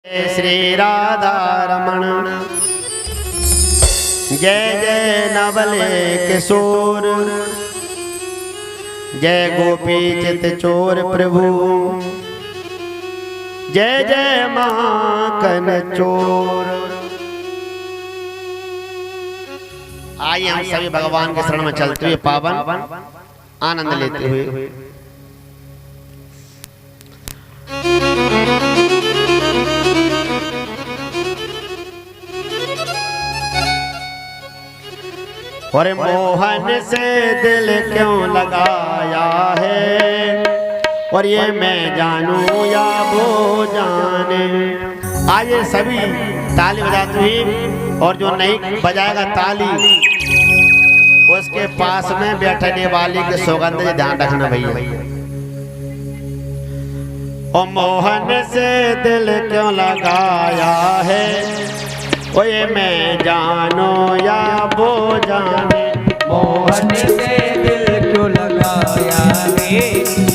श्री राधा रमण जय जय नवले किशोर जय गोपी चित चोर प्रभु जय जय माखन चोर। आइए हम सभी भगवान के शरण में चलते हुए पावन आनंद लेते हुए और मोहन से दिल क्यों लगाया है और ये मैं जानूं या वो जाने। आइए सभी ताली बजाते हुए और जो नहीं बजाएगा ताली उसके पास में बैठने वाली के सौगंध से ध्यान रखना भैया। ओ मोहन से दिल क्यों लगाया है ओ ये मैं जानो या वो जाने। मोहन से दिल क्यों लगाया है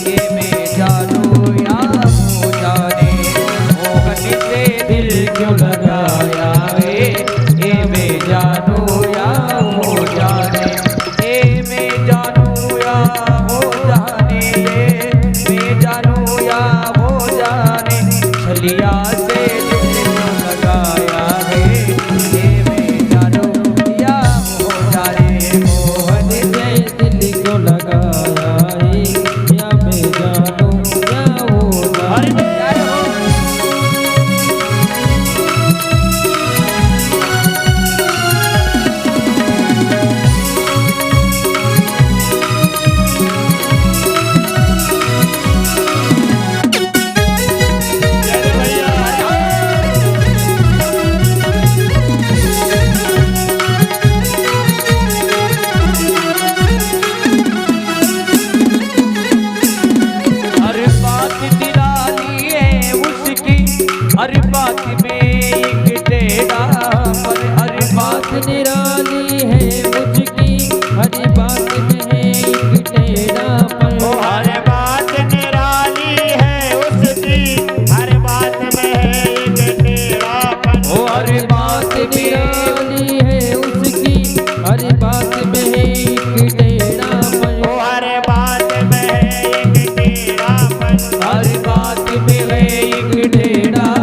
ये मैं जानूं या वो जाने। मोहन से दिल क्यों लगाया है ये मैं जानूं या वो जाने। ये मैं जानूं या वो जाने ये मैं जानूं या वो जाने। छलिया से दिल क्यों लगाया है ये मैं जानूं या वो जाने। मोहन से दिल क्यों लगाया है या मैं जानूं या वो जाने। हर बात में एक टेढ़ापन। हर बात निराली है मुझकी हर बात में है एक टेढ़ापन। हर बात निराली है उसकी हर बात में है एक टेढ़ापन। हर बात निराली है उसकी हर बात में है एक टेढ़ापन। हर बात में है एक टेढ़ापन। हर बात में है एक टेढ़ापन।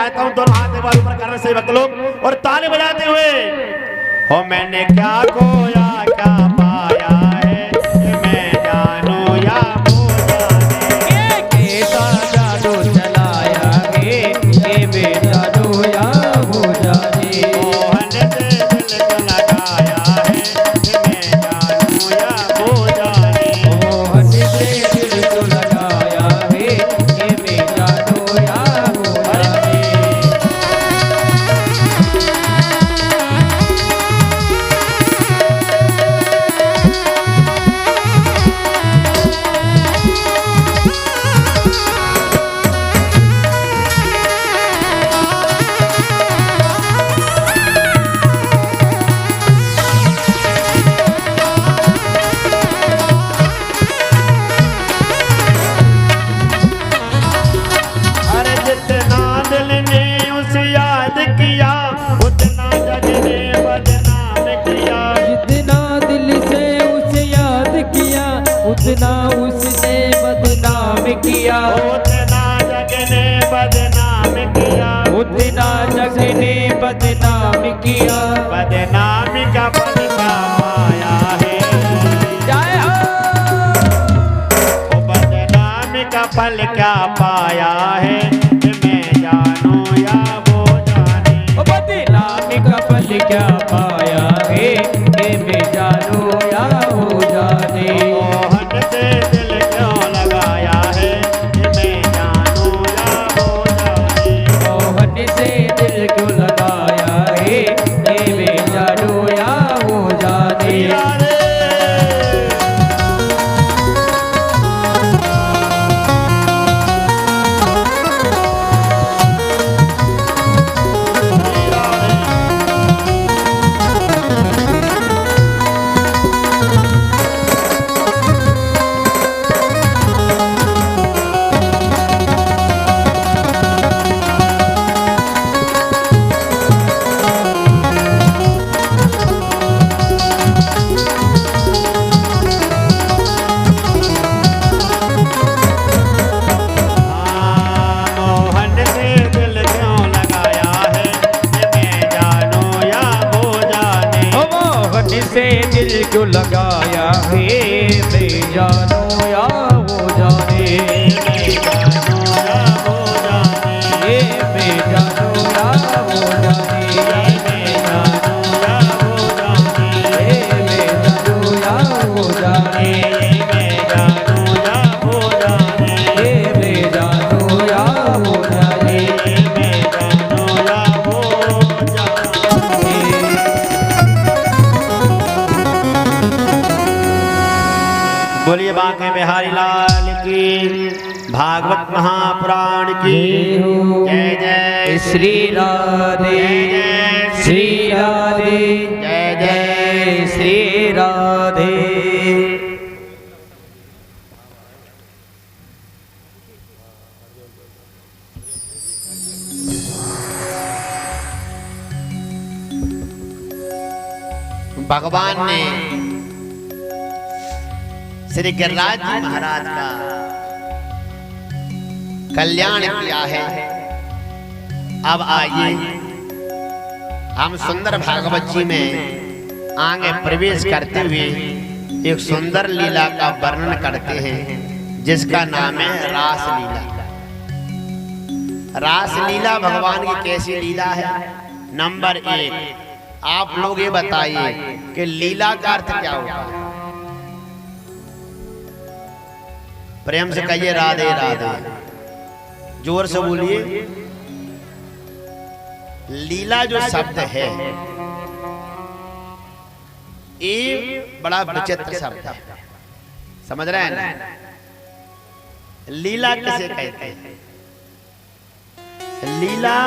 चाहता हूँ दोनों हाथ एक बार ऊपर करने से वक्त लोग और ताली बजाते हुए। हो मैंने क्या खोया क्या पाया है, ये मैं जानूं या वो जाने। कैसा जादू चलाया है, ये मैं जानूं या वो जाने। मोहन से दिल को लगाया है, ये मैं जानूं या वो जाने। मोहन से दिल को लगाया है, ये मैं जानूं या वो जाने। अरे जितना दिल ने उस याद किया, उतना जग ने बदनाम किया। जितना दिल से उसे याद किया, उतना उसने बदनाम किया। उतना जग ने बदनाम किया। उतना जग ने बदनाम किया। बदनामी का फल क्या पाया है, जय हो। ओ बदनामी का फल क्या पाया है, ये मैं जानूं या वो जाने। ओ बदनाम का फल क्या पाया है, ये मैं जानूं या वो जाने। मोहन से दिल क्यों लगाया है, ये मैं जानूं या वो जाने। मोहन से दिल क्यों लगाया है, ये मैं जानूं या वो जाने। हीरा रे हीरा रे। मोहन से दिल क्यों लगाया है, ये मैं जानूं या वो जाने। ओ मोहन से दिल क्यों लगाया है, मैं जानूं या वो जाने। मैं जानूं या वो जाने। ये मैं जानूं या वो जाने। मैं जानूं या वो जाने। ये मैं जानूं या वो जाने। मैं जानूं या वो जाने। ये मैं जानूं या वो जाने। मैं जानूं या वो जाने। बोलिए बांके बिहारी लाल की, भागवत महापुराण की जय जय श्री राधे, श्री राधे, जय जय श्री राधे। भगवान ने श्री गिरिराज जी महाराज का कल्याण किया है। अब आइए हम सुंदर भागवत जी में आगे प्रवेश करते हुए एक सुंदर लीला का वर्णन करते हैं, जिसका नाम है रास लीला। रास लीला भगवान की कैसी लीला है? नंबर 1, आप लोग ये बताइए कि लीला का अर्थ क्या होता है? प्रेम से कहिए राधे राधे, जोर से बोलिए। लीला जो शब्द है ये बड़ा विचित्र शब्द है, समझ रहे हैं ना? लीला किसे कहते हैं? लीला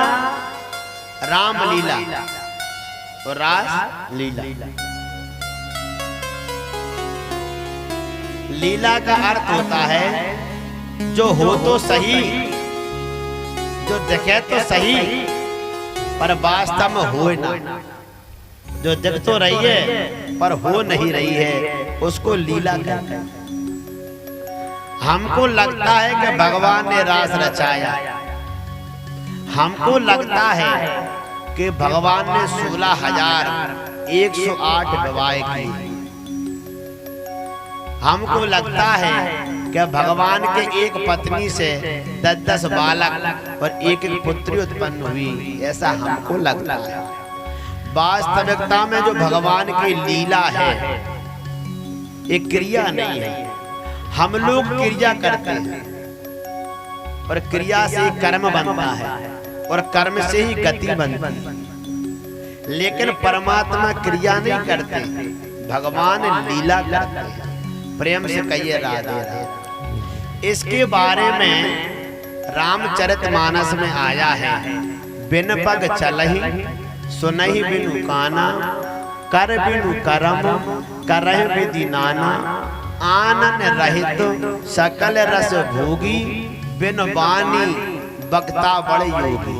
राम लीला और रास लीला। लीला का अर्थ होता है जो हो तो सही, जो दिखे तो सही पर वास्तव में हो ना, जो दिख तो रही है पर हो नहीं रही है, उसको लीला कहते हैं। हमको लगता है कि भगवान ने रास रचाया, हमको लगता है कि भगवान ने 16,108 विवाह की। हमको लगता है कि भगवान के एक पत्नी से 10-10 बालक और एक पुत्री उत्पन्न हुई, ऐसा हमको लगता है। वास्तविकता में जो भगवान की लीला है एक क्रिया नहीं है। हम लोग क्रिया करते हैं और क्रिया से कर्म बनता है और कर्म से ही गति बनती है, लेकिन परमात्मा क्रिया नहीं करते, भगवान लीला करते हैं। प्रेम से कहिए राधे राधे। इसके बारे में रामचरितमानस में आया है, बिन पग चलहि सुनहि बिनु काना, कर बिनु करम करहि विधि नाना, आनन रहित सकल रस भोगी, बिन वाणी वक्ता बड़े योगी।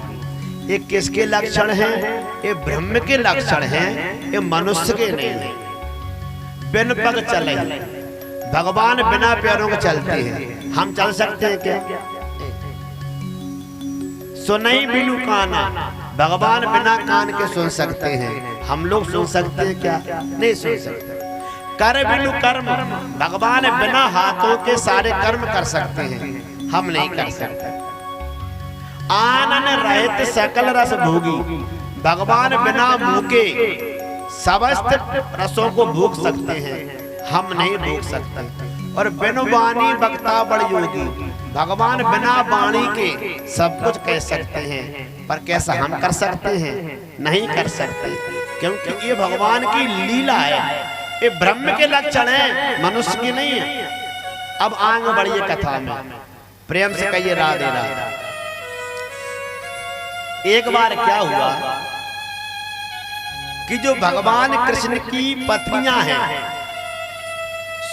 ये किसके लक्षण हैं? ये ब्रह्म के लक्षण हैं, ये मनुष्य के नहीं है। बिन पग चले, भगवान बिना पैरों के चलते हैं, हम चल सकते हैं क्या? सुनई बिनु काना, भगवान बिना कान के सुन सकते हैं, हम लोग सुन सकते हैं क्या? नहीं सुन सकते। कर बिनु कर्म, भगवान बिना हाथों के सारे कर्म कर सकते हैं, हम नहीं कर सकते। आनन रहित सकल रस भोगी, भगवान बिना मुंह के समस्त रसों को भोग सकते हैं, हम नहीं भोग सकते। और बिनु वाणी वक्ता बड़ योगी, भगवान बिना वाणी के सब कुछ कह सकते हैं, पर कैसा हम कर सकते हैं? नहीं कर सकते, क्योंकि ये भगवान की लीला है, ये ब्रह्म के लक्षण है, मनुष्य की नहीं है। अब आगे बढ़िए कथा में, प्रेम से कहिए राधे राधे। एक बार क्या हुआ कि जो भगवान कृष्ण की पत्नियां हैं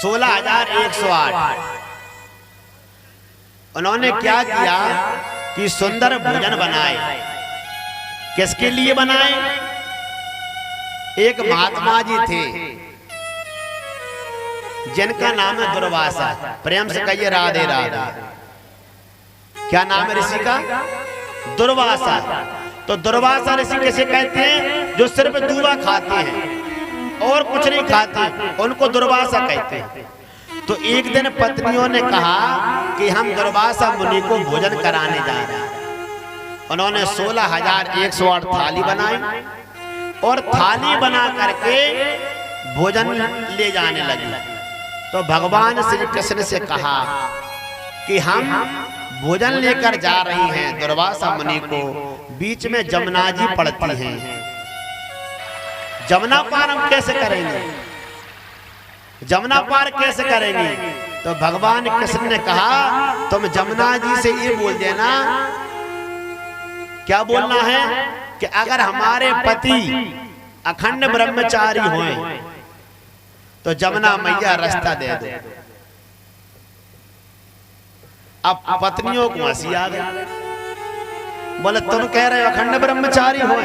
16,108, उन्होंने क्या किया कि सुंदर भोजन बनाए। किसके लिए बनाए? एक महात्मा जी थे जिनका नाम है दुर्वासा। प्रेम से कहिए राधे राधे। क्या नाम है ऋषि का? दुर्वासा। तो दुर्वासा ऋषि कैसे कहते हैं? जो सिर्फ दूबा खाते हैं और कुछ नहीं खाते, उनको दुर्वासा कहते हैं। तो एक दिन पत्नियों ने कहा कि हम दुर्वासा मुनि को भोजन कराने जा रहे हैं। उन्होंने 16,108 थाली बनाई और थाली बना करके भोजन ले जाने लगी। तो भगवान श्री कृष्ण से कहा कि हम भोजन लेकर जा रही हैं दुर्वासा मुनि को, बीच में जमुना जी पड़ती हैं, जमुना पार हम कैसे करेंगे? जमुना पार कैसे करेंगे? तो भगवान कृष्ण ने कहा तुम जमुना जी से ये बोल देना, क्या बोलना है कि अगर हमारे पति अखंड ब्रह्मचारी हों तो जमुना मैया रास्ता दे दो। अब पत्नियों को हंसी आ गई, बोले तुम कह रहे हो अखंड ब्रह्मचारी हो,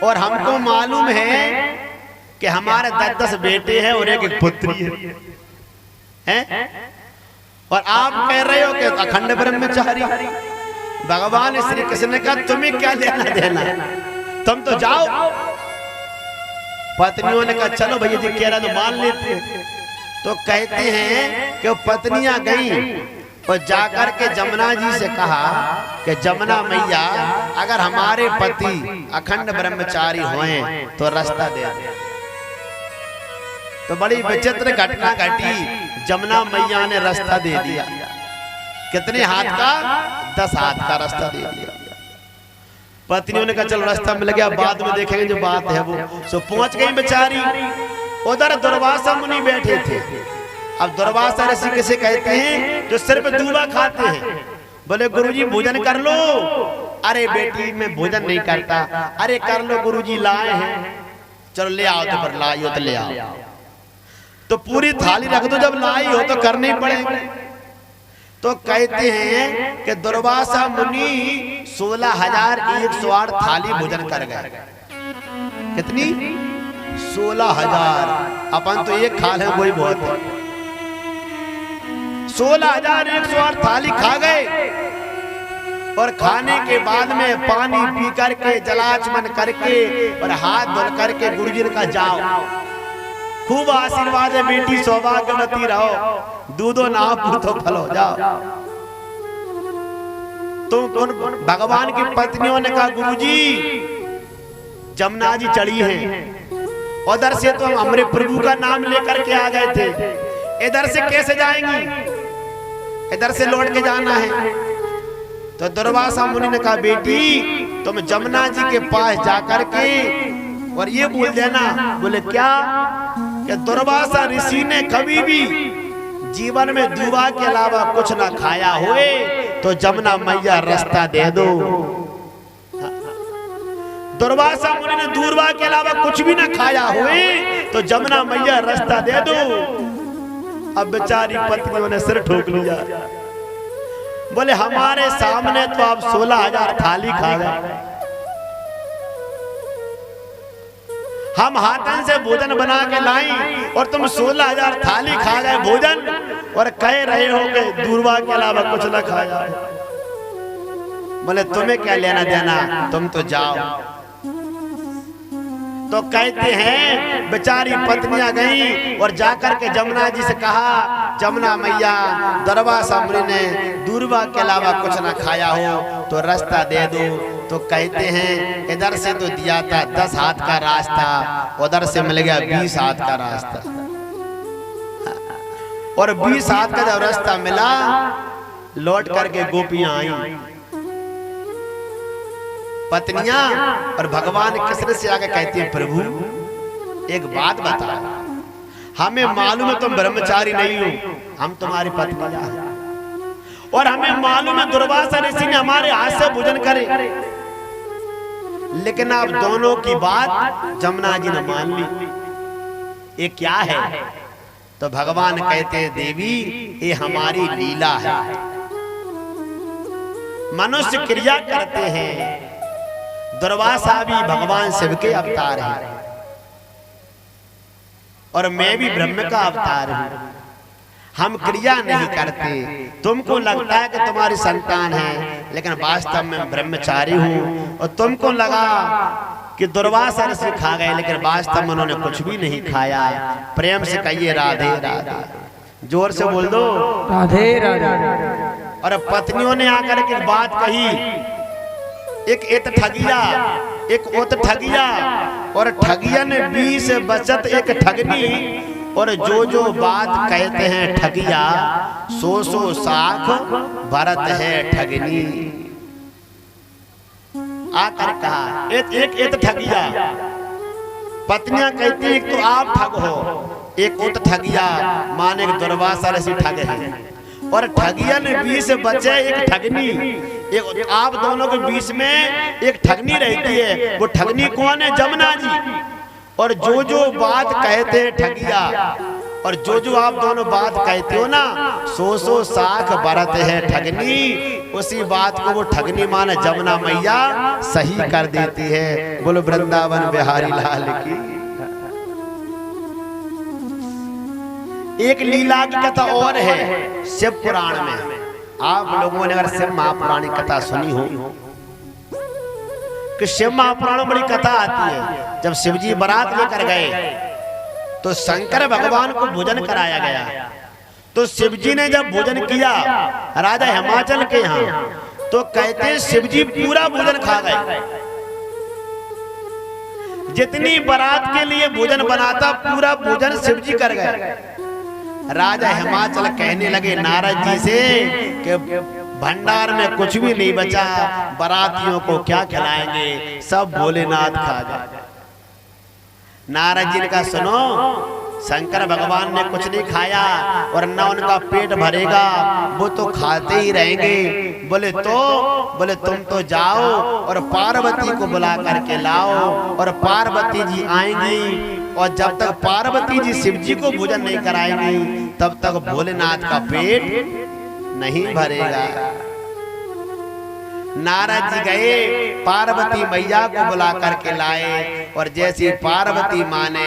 और हमको मालूम है कि हमारे 10-10 बेटे हैं और एक पुत्री है, और आप कह रहे हो कि अखंड ब्रह्मचारी। भगवान श्री कृष्ण ने कहा तुम्हें क्या लेना देना, तुम तो जाओ। पत्नियों ने कहा चलो भैया जी कह रहा तो मान लेते। तो कहते हैं कि पत्नियां गई और जाकर के जमुना जी से कहा कि जमुना मैया अगर हमारे पति अखंड ब्रह्मचारी हों तो रास्ता दे दे। तो बड़ी विचित्र घटना घटी, जमुना मैया ने रास्ता दे दिया। कितने हाथ का? 10 हाथ का रास्ता दे दिया। पत्नियों ने कहा चलो रास्ता मिल गया, बाद में देखेंगे जो बात है वो। सो पहुंच गई बेचारी। उधर दुर्वासा मुनि बैठे थे। अब दुर्वासा ऋषि किसे कहते हैं? जो सिर्फ दूबा खाते हैं। बोले गुरुजी भोजन कर लो। अरे बेटी मैं भोजन नहीं करता। अरे कर लो गुरुजी लाए हैं। चलो ले आओ, तो पर लाई हो तो ले आओ। तो पूरी थाली रख दो, जब लाई हो तो करनी पड़ेगी। तो कहते हैं कि दुर्वासा मुनि 16,108 थाली भोजन कर गए। कितनी? 16,000। अपन तो एक खा लें वही बहुत है। 16,108 थाली खा गए। और खाने के बाद में पानी पी करके जलाचमन करके और हाथ धुल करके गुरुजी का जाओ, खूब आशीर्वाद है बेटी, सौभाग्यवती रहो, दूधो ना पूतो फल हो जाओ। तो भगवान की पत्नियों ने कहा गुरुजी जमुना जी चढ़ी हैं, उधर से तो हम हमारे प्रभु का नाम लेकर के आ गए थे, इधर से कैसे जाएंगी, इधर से लौट के जाना है। तो दुर्वासा मुनि ने कहा बेटी तुम जमुना जी के पास जाकर के और ये बोल देना, बोले क्या, कि दुर्वासा ऋषि ने कभी भी जीवन में दूबा के अलावा कुछ ना खाया हुए तो जमुना मैया रास्ता दे दो। दुर्वासा मुनि ने दूरबा के अलावा कुछ भी ना खाया हुए तो जमुना मैया रास्ता दे दो। अब बेचारी पत्नियों ने सिर ठोक लिया, बोले हमारे सामने तो आप 16,000 थाली खा गए, हम हाथन से भोजन बना के लाई और तुम 16,000 थाली खा गए भोजन और कह रहे हो कि दूरबा के अलावा कुछ ना खाया। बोले तुम्हें क्या लेना देना, तुम तो जाओ। तो कहते हैं बेचारी पत्नियां गई और जाकर के जमुना जी से कहा, जमुना मैया दुर्वासा मुनि ने दूरबा के अलावा कुछ ना खाया हो तो रास्ता दे दो। तो कहते हैं इधर से तो दिया था 10 हाथ का रास्ता, उधर से मिल गया 20 हाथ का रास्ता, और 20 हाथ का जब रास्ता मिला लौट करके गोपियां आई, पत्नियां, और भगवान कृष्ण से आगे कहती है प्रभु एक बात बता, हमें मालूम है तुम ब्रह्मचारी नहीं हो, हम तुम्हारी पत्नियां हैं, और हमें मालूम है दुर्वासा ऋषि ने हमारे हाथ से भोजन करे, लेकिन आप दोनों की बात जमुना जी ने मान ली, ये क्या है? तो भगवान कहते हैं देवी ये हमारी लीला है, मनुष्य क्रिया करते हैं, दुर्वासा भी भगवान शिव के अवतार है और मैं भी ब्रह्म का अवतार हूं, हम क्रिया नहीं करते, तुमको लगता है कि तुम्हारी संतान है लेकिन वास्तव में ब्रह्मचारी हूं, और तुमको लगा कि दुर्वासा ऋषि खा गए लेकिन वास्तव में उन्होंने कुछ भी नहीं खाया। प्रेम से कहिए राधे राधे, जोर से बोल दो राधे राधे। और पत्नियों ने आकर के बात कही, एक एत ठगिया एक ओत ठगिया, और ठगिया ने 20 बचत एक ठगनी, और जो बात कहते हैं ठगिया 100 साख भरत है ठगनी। आकर कहा एक ठगिया, पत्नियां कहती एक तो आप ठग हो, एक ओत ठगिया माने दुर्वासा ऋषि ठग है, और ठगिया ने 20 बचे एक ठगनी, एक आप दोनों के बीच में एक ठगनी रहती है, वो ठगनी कौन है? जमुना जी। और जो बात कहते हैं ठगिया और जो आप दोनों बात कहते हो ना 100 साख भरत है ठगनी, उसी बात को वो ठगनी माने जमुना मैया सही कर देती है। बोलो वृंदावन बिहारी लाल की। एक लीला की कथा और है शिव पुराण में, आप लोगों ने अगर शिव महापुराण की कथा सुनी हो कि शिव महापुराण में बड़ी कथा आती है, जब शिवजी बारात लेकर गए तो शंकर भगवान को भोजन कराया गया, तो शिवजी ने जब भोजन किया राजा हिमाचल के यहाँ, तो कहते हैं शिवजी पूरा भोजन खा गए, जितनी बारात के लिए भोजन बनाता पूरा भोजन शिवजी कर गए। राजा हिमाचल कहने लगे नारद जी से कि भंडार में कुछ भी नहीं बचा, बारातियों को क्या खिलाएंगे, सब भोलेनाथ खा गए। नारद जी ने कहा सुनो, शंकर भगवान ने कुछ नहीं खाया और न उनका पेट भरेगा, वो तो खाते ही रहेंगे। बोले तुम तो जाओ और पार्वती को बुला करके लाओ, और पार्वती जी आएंगी, और जब तक पार्वती जी शिव जी को भोजन नहीं कराएंगी तब तक भोलेनाथ का पेट नहीं भरेगा। नारद जी गए, पार्वती मैया को बुला करके लाए, और जैसे पार्वती माँ ने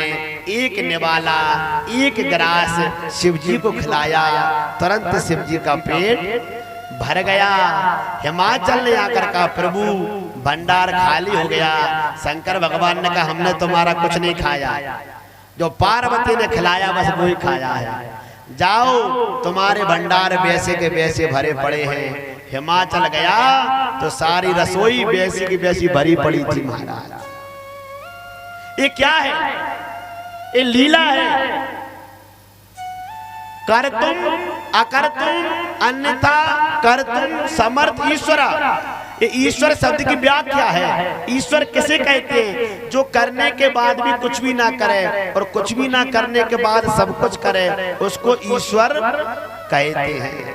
एक निवाला एक ग्रास शिवजी को खिलाया, तुरंत शिवजी का पेट भर गया। हिमाचल ने आकर कहा प्रभु भंडार खाली हो गया। शंकर भगवान ने कहा हमने तुम्हारा कुछ नहीं खाया, जो पार्वती ने खिलाया बस वही खाया है। जाओ तुम्हारे भंडार वैसे के वैसे भरे पड़े हैं। हिमाचल गया तो सारी रसोई वैसी की वैसी भरी पड़ी थी महाराज। ये क्या है? ये लीला है। कर तुम अकर तुम अन्यथा कर तुम समर्थ ईश्वरा। ये ईश्वर शब्द की व्याख्या है। ईश्वर किसे कहते हैं? जो करने के बाद भी कुछ भी ना करे और कुछ भी ना करने के बाद सब कुछ करे, उसको ईश्वर कहते हैं,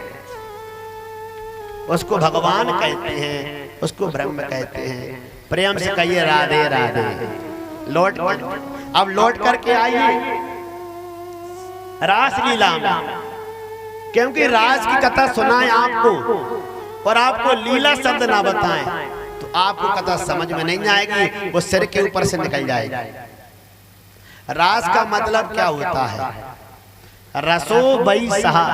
उसको भगवान कहते हैं, उसको ब्रह्म कहते हैं। प्रेम से कहिए राधे राधे। लौट अब लौट करके आइए रासलीला में, क्योंकि रास की कथा सुनाए आपको और आपको लीला शब्द ना बताएं तो आपको कथा समझ में नहीं आएगी, वो सिर के ऊपर से निकल जाएगी। रास का मतलब क्या होता है? रसो बई सहा।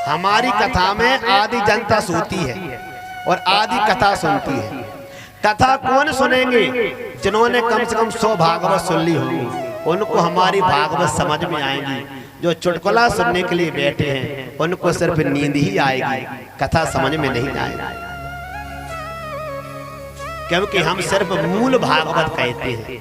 हमारी कथा में आदि जनता सोती है और आदि कथा सुनती है। कथा कौन सुनेंगे? जिन्होंने कम से कम 100 भागवत सुन ली होगी, उनको हमारी भागवत समझ में आएगी। जो चुटकुला सुनने के लिए बैठे हैं उनको सिर्फ नींद ही आएगी, कथा समझ में नहीं आएगी। क्योंकि हम सिर्फ मूल भागवत कहते हैं,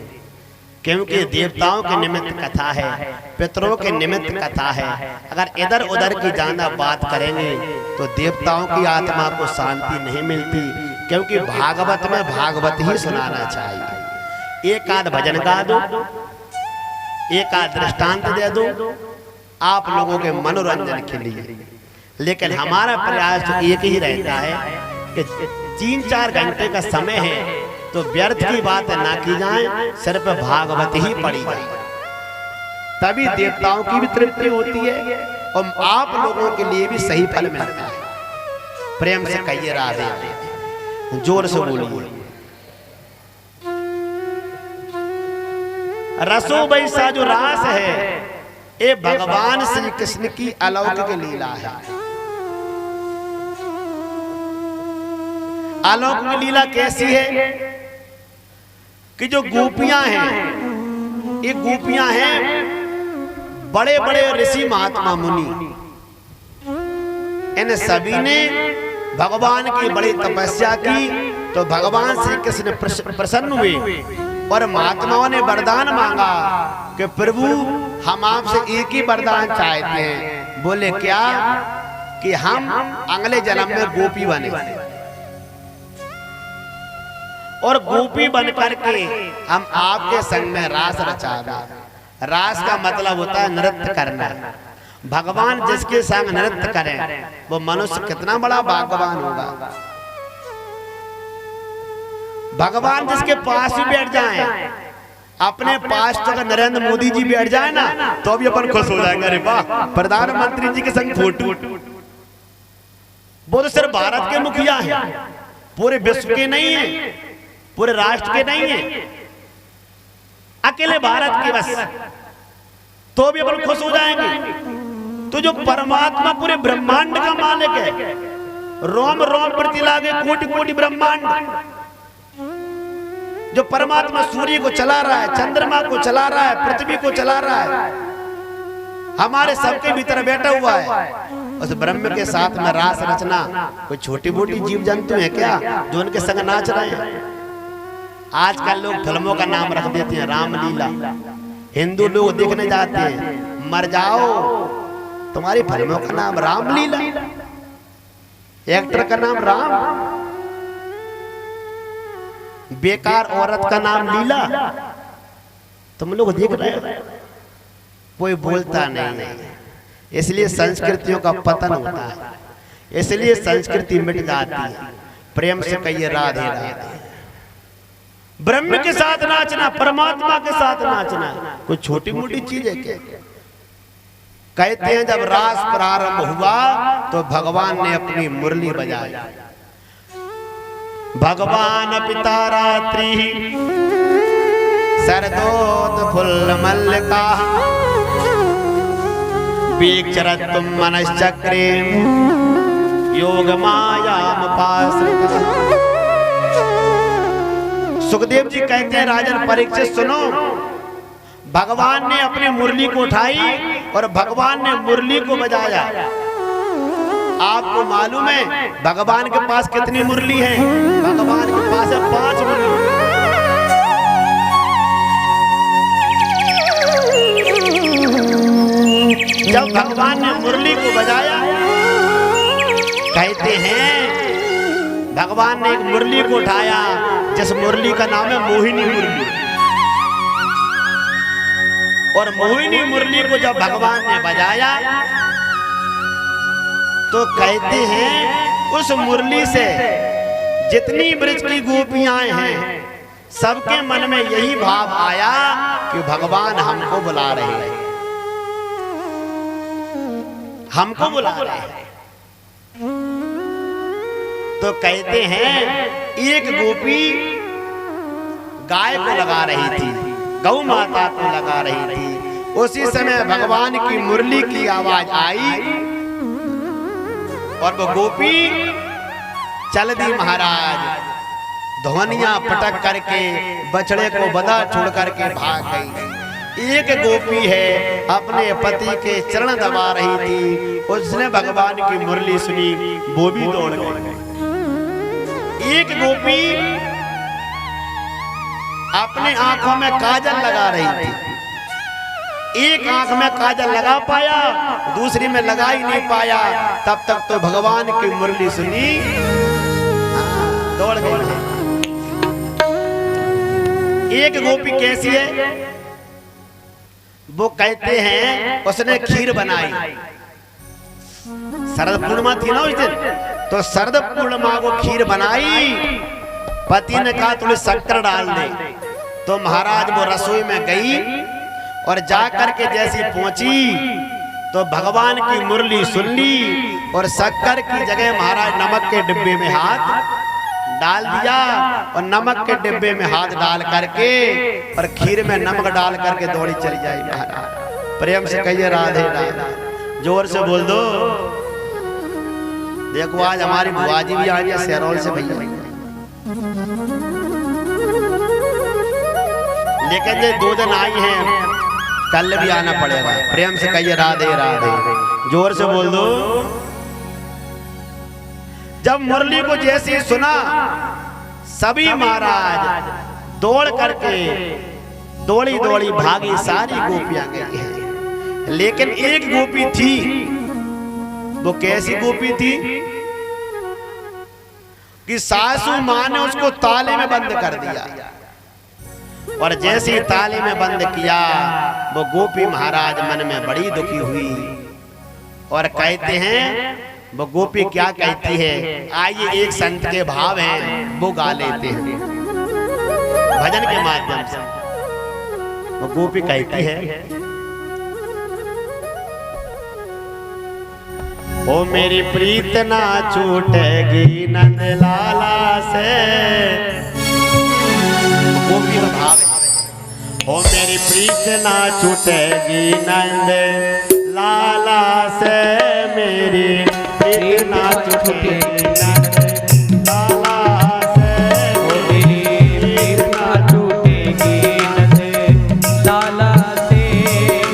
क्योंकि देवताओं के निमित्त कथा है, पितरों के निमित्त कथा है। अगर इधर उधर की ज्यादा बात करेंगे तो देवताओं की आत्मा को शांति नहीं मिलती, क्योंकि भागवत में भागवत ही सुनाना चाहिए। एक आध भजन गा दो, एक आध दृष्टांत दे दो आप लोगों के मनोरंजन के लिए, लेकिन हमारा प्रयास तो एक ही रहता है कि 3-4 घंटे का समय है तो व्यर्थ की बात ना की जाए, सिर्फ भागवत ही पढ़ी जाए, तभी देवताओं की भी तृप्ति होती है और आप लोगों के लिए भी सही फल मिलता है। प्रेम से कहिए राधे, जोर से बोलिए। रसो बैसा जो रास है ये भगवान श्री कृष्ण की अलौकिक लीला है। अलौकिक लीला कैसी है कि जो गोपियां हैं, ये गोपियां हैं बड़े बड़े ऋषि महात्मा मुनि, इन सभी ने भगवान की बड़ी तपस्या की तो भगवान श्री कृष्ण प्रसन्न हुए और महात्माओं ने वरदान मांगा कि प्रभु हम आपसे एक ही वरदान चाहते हैं। बोले क्या? कि हम अगले जन्म में गोपी बने और गोपी बन करके हम आपके संग में रास रचा दें। रास का मतलब होता है नृत्य करना। भगवान जिसके संग नृत्य करें वो मनुष्य कितना बड़ा भाग्यवान होगा। भगवान जिसके पास भी बैठ जाएं, अपने पास तो अगर नरेंद्र मोदी जी बैठ जाए ना तो भी अपन खुश हो जाएंगे। अरे वाह, प्रधानमंत्री जी के संग फोटो। वो तो सिर्फ भारत के मुखिया हैं, पूरे विश्व के नहीं है, पूरे राष्ट्र के नहीं है, अकेले भारत के बस, तो भी अपन खुश हो जाएंगे। तो जो परमात्मा पूरे ब्रह्मांड का मालिक है, रोम रोम प्रति लागे कोटि कोटि ब्रह्मांड, जो परमात्मा सूर्य को चला रहा है, चंद्रमा को चला रहा है, पृथ्वी को चला रहा है, हमारे सबके भीतर बैठा हुआ है। उस ब्रह्म के साथ में रास रचना कोई छोटी मोटी जीव जंतु है क्या जो उनके संग नाच रहे हैं? आजकल लोग फिल्मों का नाम रख देते हैं रामलीला। हिंदू लोग देखने जाते हैं, मर जाओ, तुम्हारी फिल्मों का नाम रामलीला, एक्टर का नाम राम, बेकार औरत का नाम लीला। तुम लोग देख रहे हो, कोई बोलता नहीं है। इसलिए संस्कृतियों का पतन होता है, इसलिए संस्कृति मिट जाती है। प्रेम से कहिए राधे राधे। ब्रह्म के साथ नाचना, परमात्मा के साथ नाचना कोई छोटी मोटी चीज है क्या? कहते हैं जब रास प्रारंभ हुआ तो भगवान ने अपनी मुरली बजाई। भगवान पिता रात्रि शरदोत फुल्ल मल्लिका वीक्षरत तुम मनश्चक्रे योग मायामुपाश्रितः। सुखदेव जी कहते हैं राजन परीक्षित सुनो, भगवान ने अपनी मुरली को उठाई और भगवान ने मुरली को बजाया। आपको मालूम है भगवान के पास कितनी मुरली है? भगवान के पास है 5 मुरली। जब भगवान ने मुरली को बजाया, कहते हैं भगवान ने एक मुरली को उठाया जिस मुरली का नाम है मोहिनी मुरली। और मोहिनी मुरली को जब भगवान ने बजाया तो कहते हैं उस मुरली से जितनी ब्रज की गोपियां हैं सबके मन में यही भाव आया कि भगवान हमको बुला रहे हैं, हमको बुला रहे हैं। तो कहते हैं एक गोपी गाय को लगा रही थी, गौ माता को लगा रही थी। उसी समय भगवान की मुरली की आवाज आई और वो गोपी चल दी महाराज, ध्वनियां पटक करके बछड़े को बधा छोड़ करके भाग गई। एक गोपी है अपने पति के चरण दबा रही थी, उसने भगवान की मुरली सुनी, वो भी दौड़ गई। एक गोपी अपने आंखों में काजल लगा रही थी, एक आंख में काजल लगा पाया, दूसरी में लगा ही नहीं पाया। तब तक तो भगवान की मुरली सुनी, दौड़ गई। एक गोपी कैसी है? वो कहते हैं उसने खीर बनाई। शरद पूर्णिमा थी ना उस दिन, तो शरद पूर्णिमा को खीर बनाई। पति ने कहा थोड़ी शक्कर डाल दे, तो महाराज वो रसोई में गई और जाकर के जैसी पहुंची तो भगवान की मुरली सुन ली और शक्कर की जगह महाराज नमक के डिब्बे में हाथ डाल दिया और नमक के डिब्बे में हाथ डाल करके और खीर में नमक डाल करके दौड़ी चली जाए। महाराज प्रेम से कहिए राधे राधे, जोर से बोल दो। देखो आज हमारी बुआ जी भी आई है शहरोल से भैया, लेकिन ये 2 दिन आई हैं, कल भी आना पड़ेगा। प्रेम से कहिए राधे राधे, जोर से बोल दो। जब मुरली को जैसे सुना सभी महाराज दौड़ करके दौड़ी दौड़ी भागी, सारी गोपियां गई हैं। लेकिन एक गोपी थी, वो कैसी गोपी थी कि सासू मां ने उसको ताले में बंद कर दिया और जैसे ही ताले में बंद किया वो गोपी महाराज मन में बड़ी दुखी हुई और कहते हैं वो गोपी क्या कहती है, आइए एक संत के भाव हैं वो गा लेते हैं भजन के माध्यम से। वो गोपी कहती है, ओ मेरी प्रीत ना छूटेगी नंद लाला से। गोपी का भाव है, ओ मेरी प्रीत ना छूटेगी नंद लाला से, मेरी प्रीत ना छूटेगी नंद लाला से, ओ मेरी प्रीत ना छूटेगी नंद लाला से,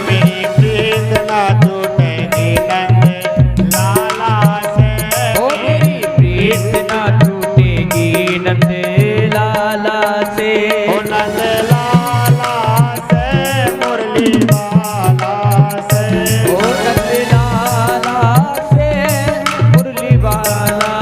मेरी प्रीत ना छूटेगी नंद लाला से, ओ मेरी प्रीत ना छूटेगी नंद लाला से, ओ नंद लाला से मुरली वाला से, ओ नंद लाला से मुरली वाला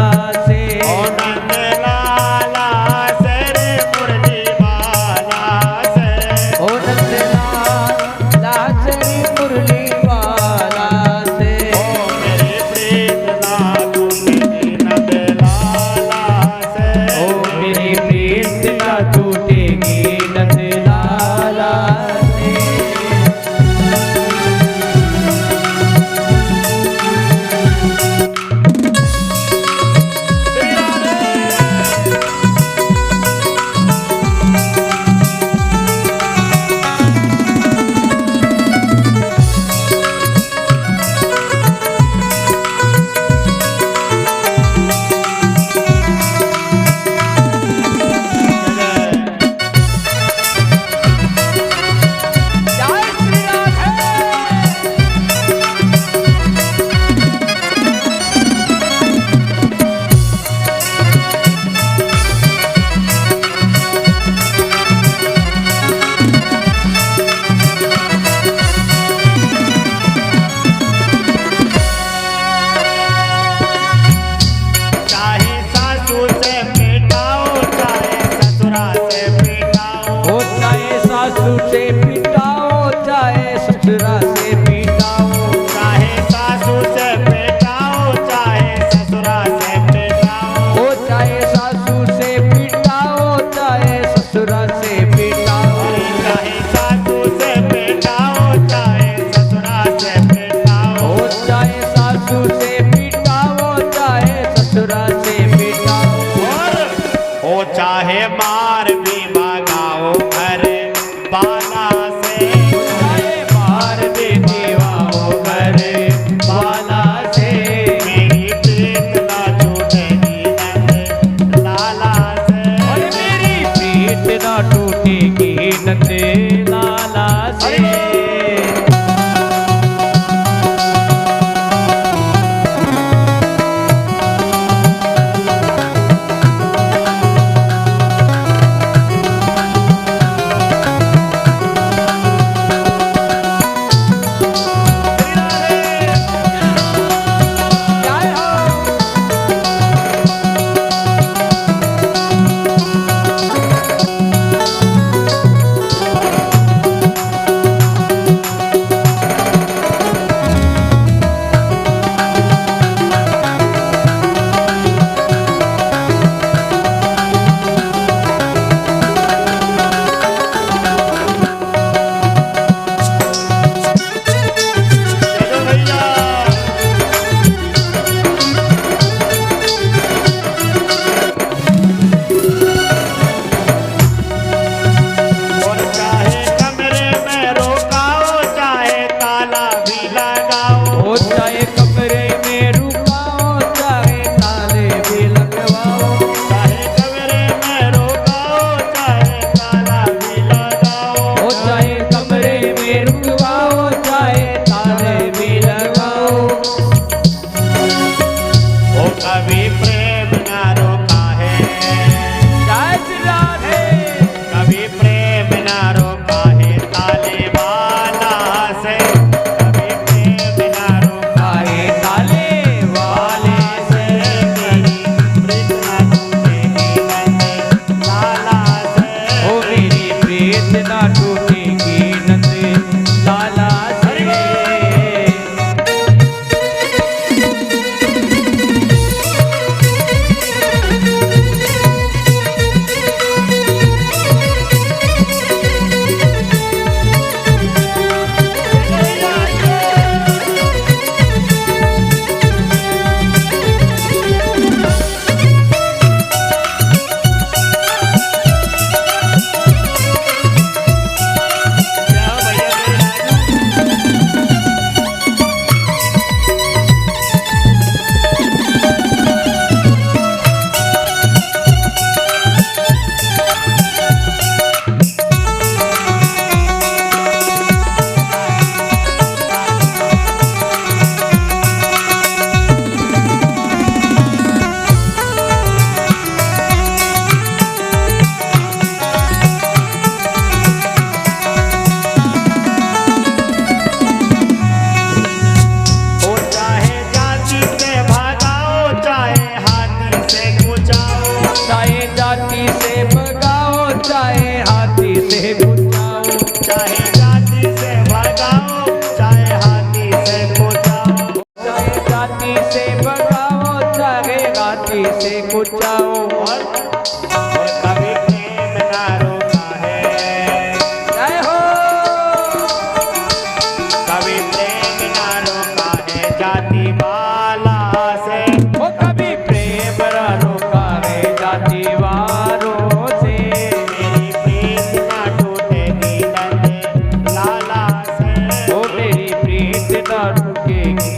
ना टूटेगी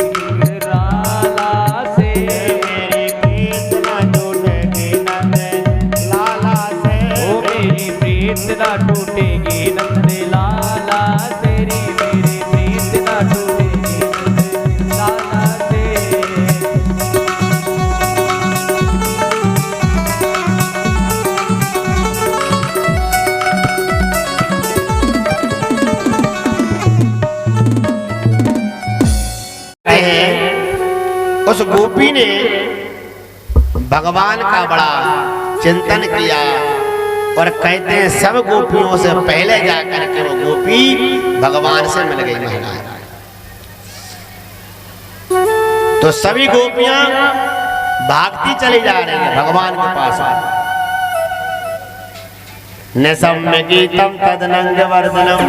लाला से, मेरी प्रीत न टूटेगी नंद लाला से, ओ मेरी प्रीत ना टूटेगी नंद लाला तेरी, मेरी प्रीत ना टूटेगी नंद लाला से। उस गोपी ने भगवान का बड़ा चिंतन किया और कहते हैं सब गोपियों से पहले जाकर के वो गोपी भगवान से मिल गई महाराज। तो सभी गोपियां भागती चली जा रही है भगवान के पास। निसम्य गीतम तदनंग वर्धनम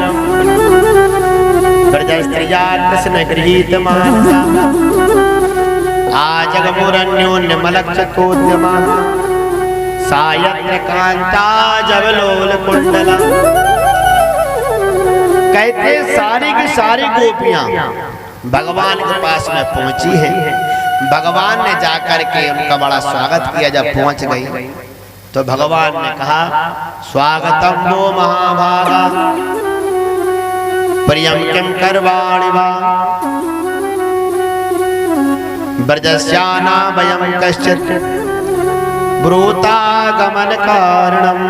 ब्रजस्त्रिया कृष्ण गृहीत मानसा आजगमुरन्योन्य मलक्षकोद्यमा सायत्र कांता जवलोल कुंडला। कहते सारी की सारी गोपियां भगवान के पास में पहुंची है। भगवान ने जाकर के उनका बड़ा स्वागत किया। जब पहुंच गई तो भगवान ने कहा स्वागतम वो महाभागा प्रियम किम करवाणि वा ब्रजस्याना वयं कश्चित् ब्रूता गमन कारणम।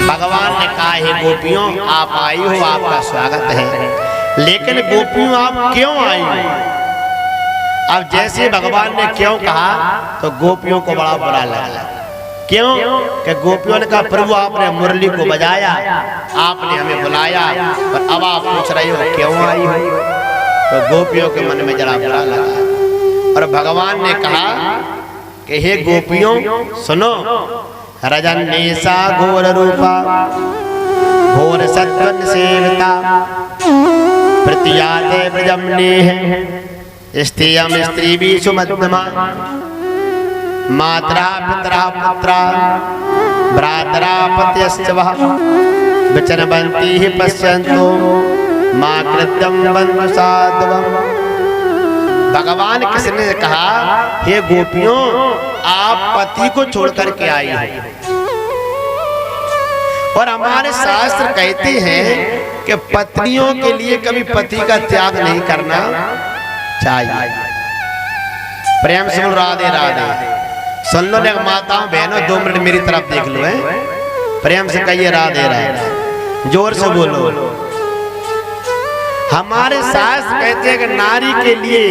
भगवान ने कहा हे गोपियों आप आई हो, आपका स्वागत है, लेकिन गोपियों आप क्यों आई हो? अब जैसे भगवान ने क्यों कहा तो गोपियों को बड़ा बुरा लगा। क्यों कि गोपियों ने कहा प्रभु आपने मुरली को बजाया, आपने हमें बुलाया, और अब आप पूछ रहे हो क्यों आई हो? तो गोपियों के मन में जरा बुरा लगा। और भगवान ने कहा कि हे गोपियों सुनो, रजन्नेसा घोर रूपा घोर सत्वन सेविता प्रतियाते ब्रजमनेह स्त्रियम स्त्री भी सुमध्यमा मात्रा पितरा पुत्रा भ्रातरा पत्यश्च वः विचरन्ति हि पश्यन्तो मां कृत्यं बन्धु साधवम्। भगवान कृष्ण ने कहा हे गोपियों आप पति को छोड़ करके आई हो, और हमारे शास्त्र कहते हैं कि पत्नियों के लिए कभी पति का त्याग नहीं करना चाहिए। प्रेम से बोलो राधे राधे। सुन लो ना माताओं बहनों, 2 मिनट मेरी तरफ देख लो है, प्रेम से कहिए राधे राधे, जोर से बोलो। हमारे शास्त्र कहते हैं कि नारी के लिए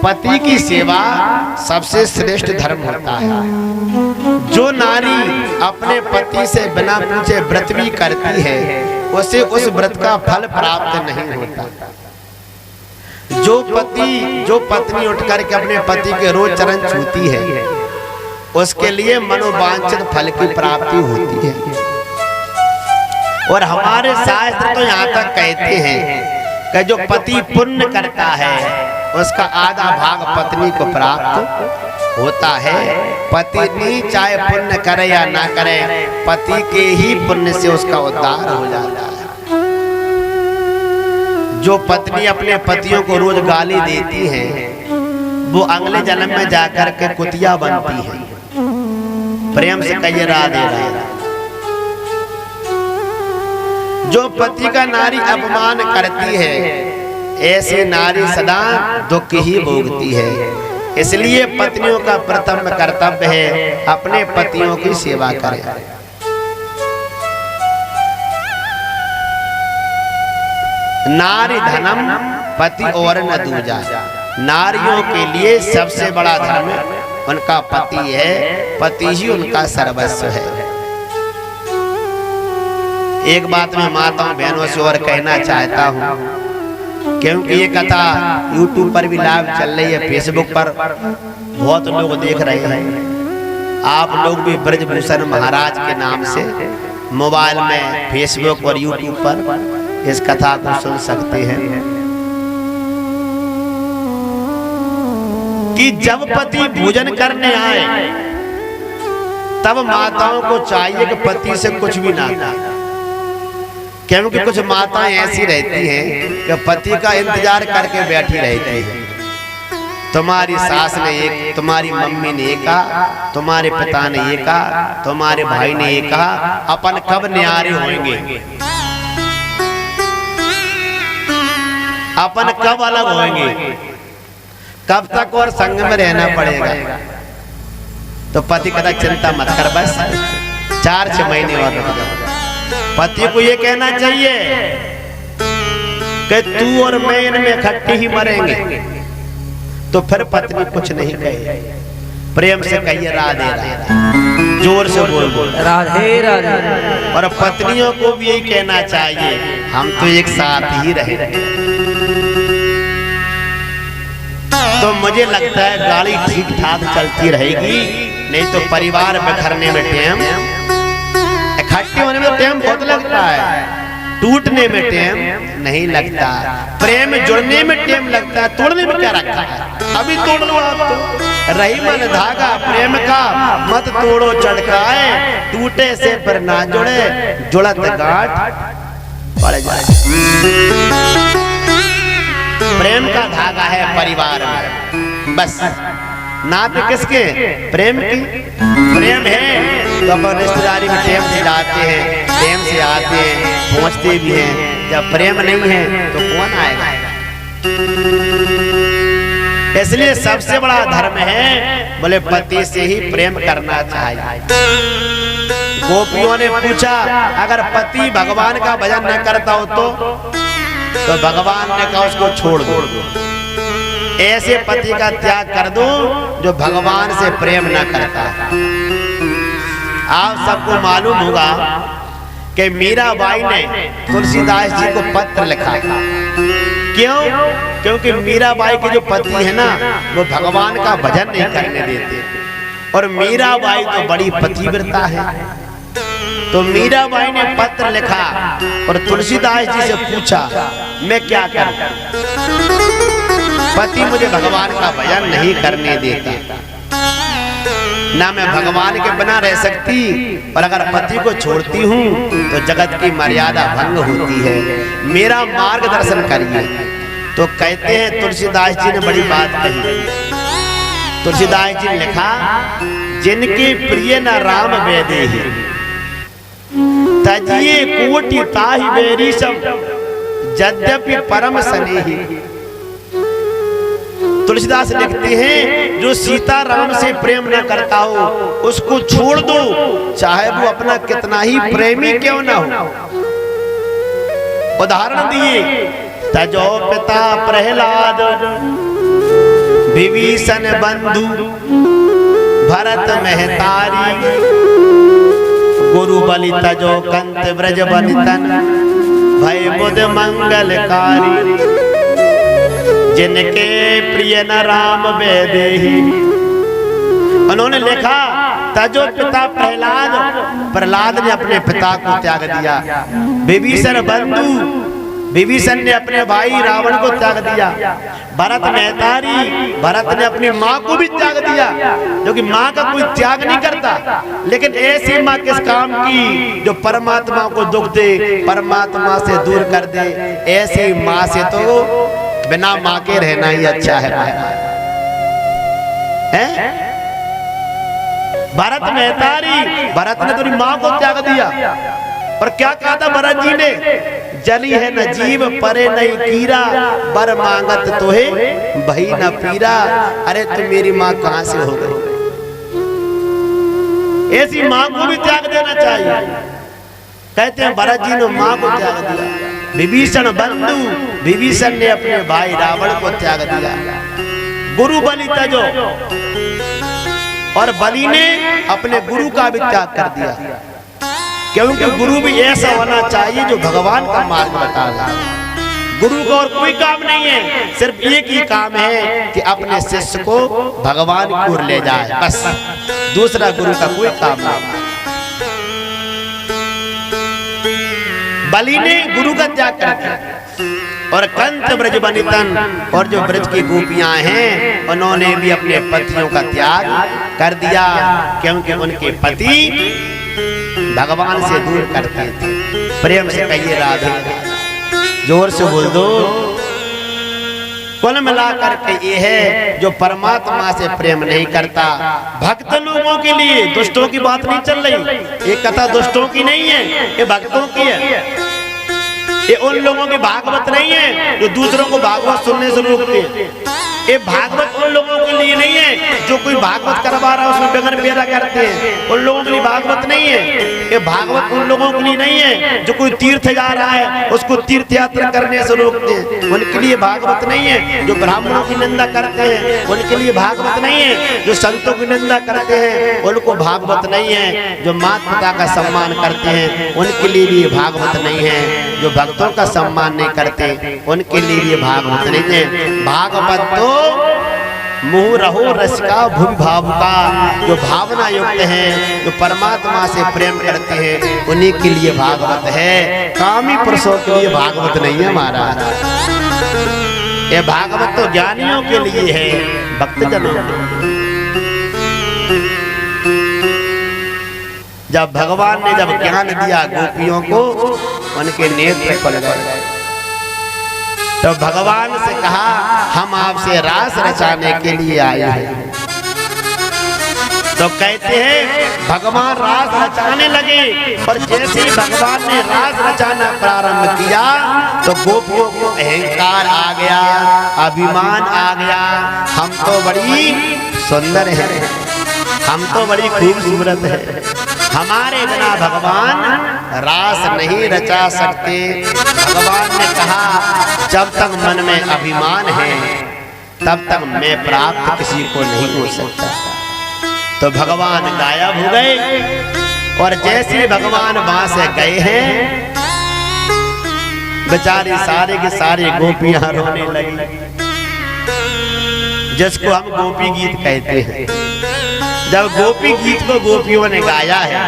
पति की सेवा सबसे श्रेष्ठ धर्म होता है। जो नारी अपने पति से बिना पूछे व्रत भी करती है उसे उस व्रत का फल प्राप्त नहीं होता। जो पत्नी उठ करके अपने पति के रोज चरण छूती है उसके लिए मनोवांछित फल की प्राप्ति होती है। और हमारे शास्त्र तो यहाँ तक कहते हैं कि जो पति पुण्य करता है उसका आधा भाग पत्नी को प्राप्त होता है। पत्नी चाहे पुण्य करे या ना करे, पति के ही पुण्य से उसका उद्धार हो जाता है। जो पत्नी अपने पतियों को रोज गाली देती है वो अगले जन्म में जाकर के कुतिया बनती है। प्रेम से कहिए राधे राधे। जो पति का नारी अपमान करती है ऐसी नारी सदा दुख ही भोगती है। इसलिए पत्नियों का प्रथम कर्तव्य है अपने पतियों की सेवा करें। नारी धनम पति और न दूजा। नारियों के लिए सबसे बड़ा धर्म उनका पति है, पति ही उनका सर्वस्व है। एक बात मैं माताओं बहनों से और कहना चाहता हूँ, क्योंकि ये कथा YouTube पर भी लाइव चल रही है, फेसबुक पर बहुत लोग देख रहे हैं। आप लोग भी ब्रजभूषण महाराज के नाम से मोबाइल में, फेसबुक और YouTube पर इस कथा को सुन सकते हैं कि जब पति भोजन करने आए तब माताओं को चाहिए कि पति से कुछ भी ना खाए। क्योंकि कुछ माताएं ऐसी रहती हैं कि पति का इंतजार करके बैठी रहती है। तुम्हारी सास ने एक, तुम्हारी मम्मी ने एक कहा, तुम्हारे पिता ने ये कहा, तुम्हारे भाई ने ये कहा, अपन कब न्यारे होंगे, अपन कब अलग होंगे, कब तक और संग में रहना पड़ेगा। तो पति कहता चिंता मत कर, बस 4-6 महीने और रुक जाओ। पति को ये कहना चाहिए कि तू और मैं इनमें इकट्ठे ही मरेंगे। तो फिर पत्नी कुछ नहीं कहे, प्रेम से कहिए राधे राधे, जोर से बोल राधे राधे। और पत्नियों को भी यही कहना चाहिए, हम तो एक साथ ही रहे। तो मुझे लगता है गाड़ी ठीक ठाक चलती रहेगी, नहीं तो परिवार बिखरने में टाइम, इकट्ठे होने में टाइम बहुत लगता है, टूटने में टाइम नहीं लगता। प्रेम जुड़ने में टाइम लगता है, तोड़ने में क्या रखा है, अभी तोड़ लो आप तो। रही मन धागा प्रेम का, मत तोड़ो चढ़काए, टूटे से पर ना जुड़े, जुड़त गांठ पड़ जाए। प्रेम का धागा है परिवार में, बस नात किसके, प्रेम की। प्रेम है तो अपन रिश्तेदारी में टाइम से जाते हैं, टाइम से आते हैं, पहुंचते भी हैं। जब प्रेम नहीं है तो कौन आएगा। इसलिए सबसे बड़ा धर्म है बोले पति से ही प्रेम करना चाहिए। गोपियों ने पूछा अगर पति भगवान का भजन न करता हो तो भगवान ने कहा उसको छोड़ दो, ऐसे पति का त्याग कर दो जो भगवान से प्रेम न करता। आप सबको मालूम होगा कि मीराबाई ने तुलसीदास जी को पत्र लिखा। क्यों? क्योंकि मीराबाई के जो पति है ना वो भगवान का भजन नहीं करने देते, और मीराबाई तो बड़ी पतिव्रता है। तो मीराबाई ने पत्र लिखा और तुलसीदास जी से पूछा मैं क्या करूं, पति मुझे भगवान का भजन नहीं करने देता, ना मैं भगवान के बिना रह सकती, और अगर पति को छोड़ती हूँ तो जगत की मर्यादा भंग होती है, मेरा मार्गदर्शन करिए। तो कहते हैं तुलसीदास जी ने बड़ी बात कही। तुलसीदास जी ने लिखा जिनके प्रिय न राम वैदेही, तजिए कोटि ताहि बेरी सब, यद्यपि परम स्नेही। तुलसीदास लिखते हैं जो सीता राम से प्रेम न करता हो उसको छोड़ दो, चाहे वो अपना कितना ही प्रेमी क्यों ना हो। उदाहरण दिए तजो पिता प्रहलाद, विभीषण बंधु भरत महतारी, गुरु बलि तजो कंत ब्रज बनितन, भय बुध मंगलकारी, जिनके प्रिय न राम वैदेही। उन्होंने लिखा तजो पिता प्रहलाद, प्रहलाद ने अपने पिता को त्याग दिया। विभीषण बंधु, विभीषण ने अपने भाई रावण को त्याग दिया। भरत महतारी, भरत ने अपनी माँ को भी त्याग दिया, क्योंकि माँ का कोई त्याग नहीं करता। लेकिन ऐसी माँ किस काम की जो परमात्मा को दुख दे, परमात्मा से दूर कर दे। ऐसी माँ से तो बिना माँ के रहना ही अच्छा है। भरत महतारी, भरत ने तेरी माँ को त्याग दिया, और क्या कहा था भरत जी ने, जली है न जीव परे नहीं कीरा, बर मांगत तोहे भई न पीरा। अरे तुम मेरी माँ कहाँ से हो गई। ऐसी माँ को भी त्याग देना चाहिए। कहते हैं भरत जी ने माँ को त्याग दिया। विभीषण बंधु, विभीषण ने अपने भाई रावण को त्याग दिया। गुरु बलि तजो, और बलि ने अपने गुरु का भी त्याग कर दिया, क्योंकि गुरु भी ऐसा होना चाहिए जो भगवान का मार्ग बताएगा। गुरु का और कोई काम नहीं है, सिर्फ एक ही काम है कि अपने शिष्य को भगवान की ओर ले जाए, बस। दूसरा गुरु का कोई काम नहीं। बलि ने गुरु का त्याग कर दिया, और कंत ब्रज बनितन, और जो ब्रज की गोपियां हैं उन्होंने भी अपने पतियों का त्याग कर दिया, क्योंकि उनके पति भगवान से दूर करते थे। प्रेम से कहिए राधे, जोर से बोल दो। कुल मिलाकर के ये है जो परमात्मा से प्रेम नहीं करता। भक्त लोगों के लिए, दुष्टों की बात नहीं चल रही, ये कथा दुष्टों की नहीं है, ये भक्तों की है। ये उन लोगों की भागवत नहीं है जो दूसरों को भागवत सुनने से रोकते हैं। ये भागवत उन लोगों के लिए नहीं है जो कोई भागवत करवा रहा है उसमें बगैर पेरा करते हैं, उन लोगों के लिए भागवत नहीं है। ये भागवत उन लोगों के लिए नहीं है जो कोई तीर्थ जा रहा है उसको तीर्थ यात्रा करने से रोकते हैं, उनके लिए भागवत नहीं है। जो ब्राह्मणों की निंदा करते हैं उनके लिए भागवत नहीं है। जो संतों की निंदा करते हैं उनको भागवत नहीं है। जो माता पिता का सम्मान करते हैं उनके लिए भी भागवत नहीं है। जो भक्तों का सम्मान नहीं करते उनके लिए भी भागवत नहीं है। भागवत तो मुँह रहो रस का भूमि भाव का, जो भावना युक्त हैं, जो परमात्मा से प्रेम करते हैं उन्हीं के लिए भागवत है। कामी पुरुषों के लिए भागवत नहीं है महाराज। ये भागवत तो ज्ञानियों के लिए है, भक्तजनों के। जब भगवान ने जब ज्ञान दिया गोपियों को, उनके नेत्र खुल गए। तो भगवान से कहा हम आपसे रास रचाने के लिए आए हैं। तो कहते हैं भगवान रास रचाने लगे, और जैसे ही भगवान ने रास रचाना प्रारंभ किया तो गोपियों को अहंकार आ गया, अभिमान आ गया। हम तो बड़ी सुंदर हैं, हम तो बड़ी खूबसूरत हैं, हमारे बिना भगवान रास नहीं रचा सकते। भगवान ने कहा जब तक मन में अभिमान है तब तक मैं प्राप्त किसी को नहीं हो सकता। तो भगवान गायब हो गए, और जैसे भगवान वहां से गए हैं बेचारी सारे के सारे गोपियां रोने लगी, जिसको हम गोपी गीत कहते हैं। जब गोपी गीत को गोपियों ने गाया है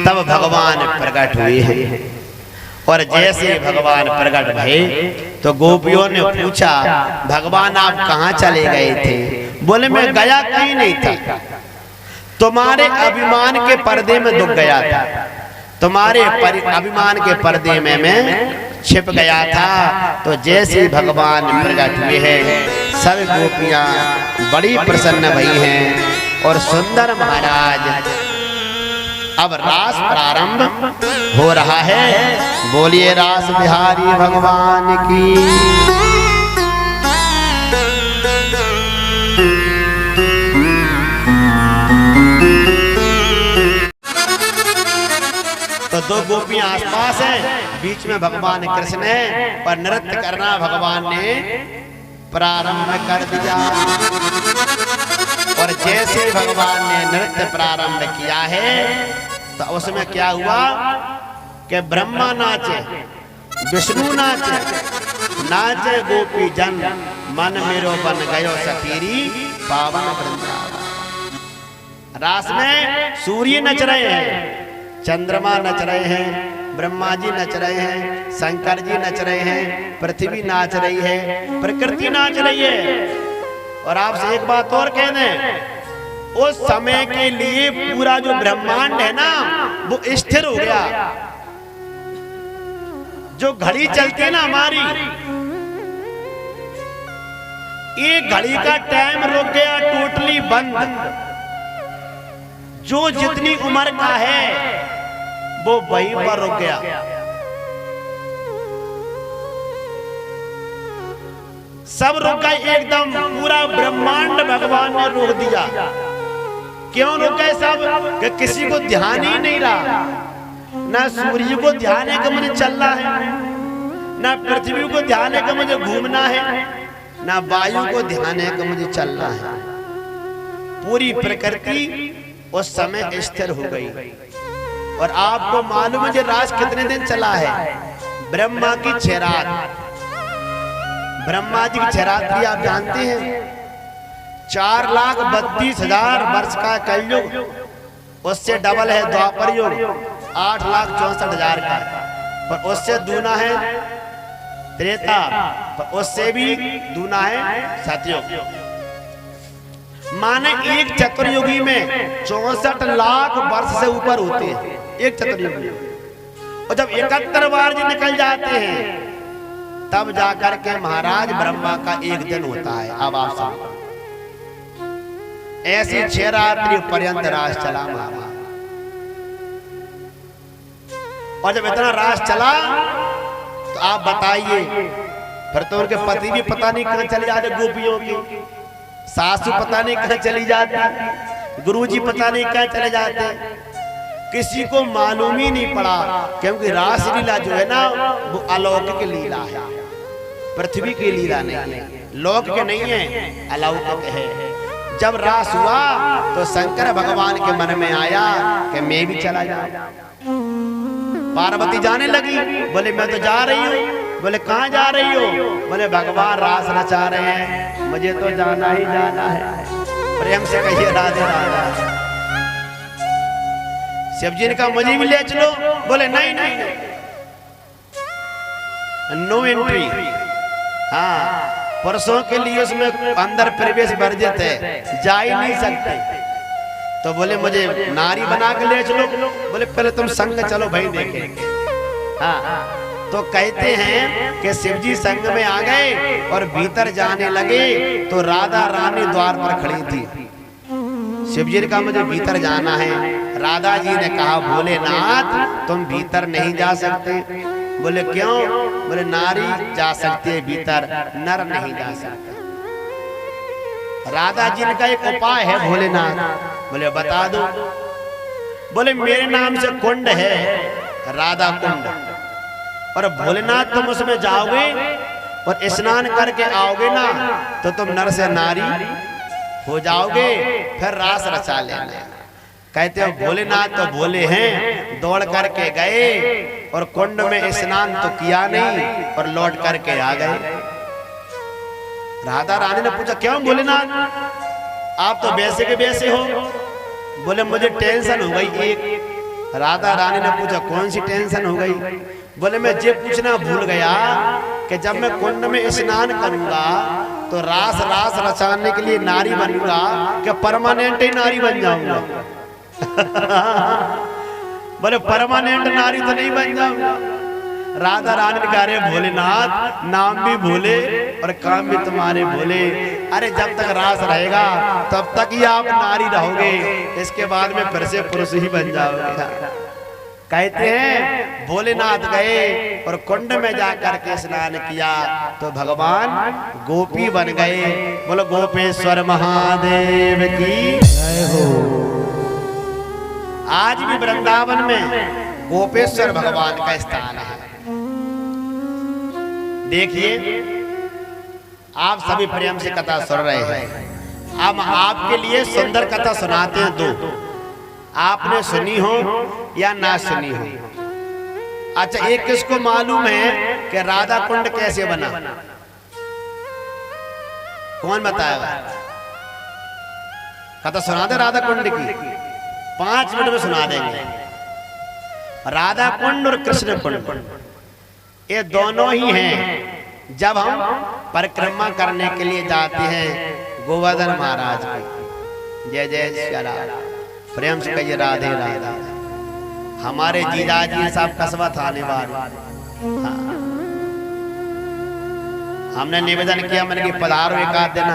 तब भगवान प्रकट हुए हैं। और जैसे भगवान प्रकट भये तो गोपियों ने पूछा भगवान आप कहाँ चले गए थे? बोले मैं गया कहीं नहीं था, तुम्हारे अभिमान के पर्दे में दुख गया था, तुम्हारे अभिमान के पर्दे में मैं छिप गया था। तो जैसे भगवान प्रकट हुए हैं सब गोपियां बड़ी प्रसन्न भई हैं। और सुंदर महाराज अब रास प्रारंभ हो रहा है। बोलिए रास बिहारी भगवान की। तो दो गोपियां आसपास हैं, बीच में भगवान कृष्ण है, और नृत्य करना भगवान ने प्रारंभ कर दिया। और जैसे भगवान ने नृत्य प्रारंभ किया है तो उसमें क्या हुआ कि ब्रह्मा नाचे, विष्णु नाचे, नाचे गोपी जन, मन मेरो बन गयो सखीरी पावन वृंदावन। रास में सूर्य नच रहे हैं, चंद्रमा नच रहे हैं, ब्रह्मा जी नच रहे हैं, शंकर जी नच रहे हैं, पृथ्वी नाच रही है, प्रकृति नाच रही है। और आपसे एक बात और कह दें, उस समय के लिए पूरा जो ब्रह्मांड है ना वो स्थिर हो गया। जो घड़ी चलती है ना हमारी, एक घड़ी का टाइम रुक गया, टोटली बंद। जो जितनी उम्र का है वो वहीं पर रुक गया। सब रुक गए एकदम, पूरा ब्रह्मांड भगवान ने रोक दिया। क्यों रुक गए सब? कि किसी को ध्यान ही नहीं रहा। ना सूर्य को ध्यान है कि मुझे चलना है, ना पृथ्वी को ध्यान है कि मुझे घूमना है, ना वायु को ध्यान है कि मुझे चलना है। पूरी प्रकृति उस समय स्थिर हो गई। और आपको मालूम है रास कितने दिन चला है? ब्रह्मा की 6 रात। ब्रह्मा जी की 6 रात्रि आप जानते हैं, 4,32,000 वर्ष का कलयुग, उससे डबल है द्वापर युग 8,64,000 का, पर उससे दूना है त्रेता, पर उससे भी दूना है सतयुग। माने एक चतुर्युगी में 64 लाख वर्ष से ऊपर होते हैं एक चतुर्युगी। और जब 71 बार जी निकल जाते हैं तब जाकर के महाराज ब्रह्मा का एक दिन होता है। अब आप समझो, ऐसी 6 रात्रि पर्यंत राज चला महाराज। और जब इतना राज चला तो आप बताइए, फिर तो उनके पति भी पता नहीं कहां चले जाते, गोपियों की सासू पता नहीं कहां चली जाती, गुरुजी पता नहीं कहां चले जाते, किसी को मालूम ही नहीं पड़ा। क्योंकि रास लीला जो है ना वो अलौकिक लीला है, पृथ्वी की लीला नहीं है, लोक के नहीं है, अलौकिक है। जब रास हुआ तो शंकर भगवान के मन में आया कि मैं भी चला जाऊं। पार्वती जाने लगी, बोले मैं तो जा रही हूँ। बोले कहाँ जा रही हो? बोले भगवान रास रचा रहे हैं, मुझे तो जाना ही जाना है। प्रेम से कहिए राधे राधे। शिव जी ने कहा मुझे भी ले चलो। बोले नहीं नहीं, नो एंट्री। हाँ, पुरुषों के लिए उसमें अंदर प्रवेश वर्जित है, जा ही नहीं सकते। तो बोले मुझे नारी बना के ले चलो। बोले पहले तुम संग चलो भाई देखेंगे। हाँ, तो कहते हैं कि शिव जी संग में आ गए और भीतर जाने लगे तो राधा रानी द्वार पर खड़ी थी। शिव जी ने कहा मुझे भीतर जाना है। राधा जी ने कहा भोलेनाथ तुम भीतर नहीं जा सकते। बोले क्यों? बोले नारी जा सकती है भीतर, नर नहीं जा सकता। राधा जी ने कहा एक उपाय है भोलेनाथ। बोले बता दो। बोले मेरे नाम से कुंड है, राधा कुंड, और भोलेनाथ तुम उसमें जाओगे और स्नान करके आओगे ना तो तुम नर से नारी हो जाओगे, फिर रास रचा लेना। कहते हो भोलेनाथ तो बोले हैं, दौड़ करके गए और कुंड में स्नान तो किया नहीं और लौट करके आ गए। राधा रानी ने पूछा क्यों भोलेनाथ आप तो वैसे के वैसे हो? बोले मुझे टेंशन हो गई एक। राधा रानी ने पूछा कौन सी टेंशन हो गई? बोले मैं ये पूछना भूल गया कि जब मैं कुंड में स्नान करूंगा तो रास रचाने के लिए नारी बनूंगा, क्या परमानेंट ही नारी बन जाऊंगा? बोले परमानेंट नारी तो नहीं बन जाऊंगा। राधा रानी ने कहा भोलेनाथ नाम भी भोले और काम भी तुम्हारे भोले। अरे जब तक रास रहेगा तब तक ही आप नारी रहोगे, इसके बाद में फिर से पुरुष ही बन जाओगे। कहते हैं भोलेनाथ गए और कुंड में जाकर के स्नान किया तो भगवान गोपी बन गए। बोलो गोपेश्वर महादेव की जय हो। आज भी वृंदावन में गोपेश्वर भगवान का स्थान है। देखिए आप सभी प्रेम से कथा सुन रहे हैं। हम आपके लिए सुंदर कथा सुनाते हैं दो, आपने सुनी हो या ना सुनी हो। अच्छा एक किसको मालूम है कि राधा कुंड कैसे बना? कौन बताएगा? कथा सुना दे राधा कुंड की, 5 मिनट में सुना देंगे। राधा कुंड और कृष्ण कुंड ये दोनों ही हैं। जब हम परिक्रमा करने के लिए जाते हैं गोवर्धन महाराज की, जय जय श्री राम, प्रेम से कहिए राधे राधे। हमारे जीजाजी साहब कसबा थाने वाले, हाँ। हमने निवेदन किया मैंने कि पधारो एक आध देना,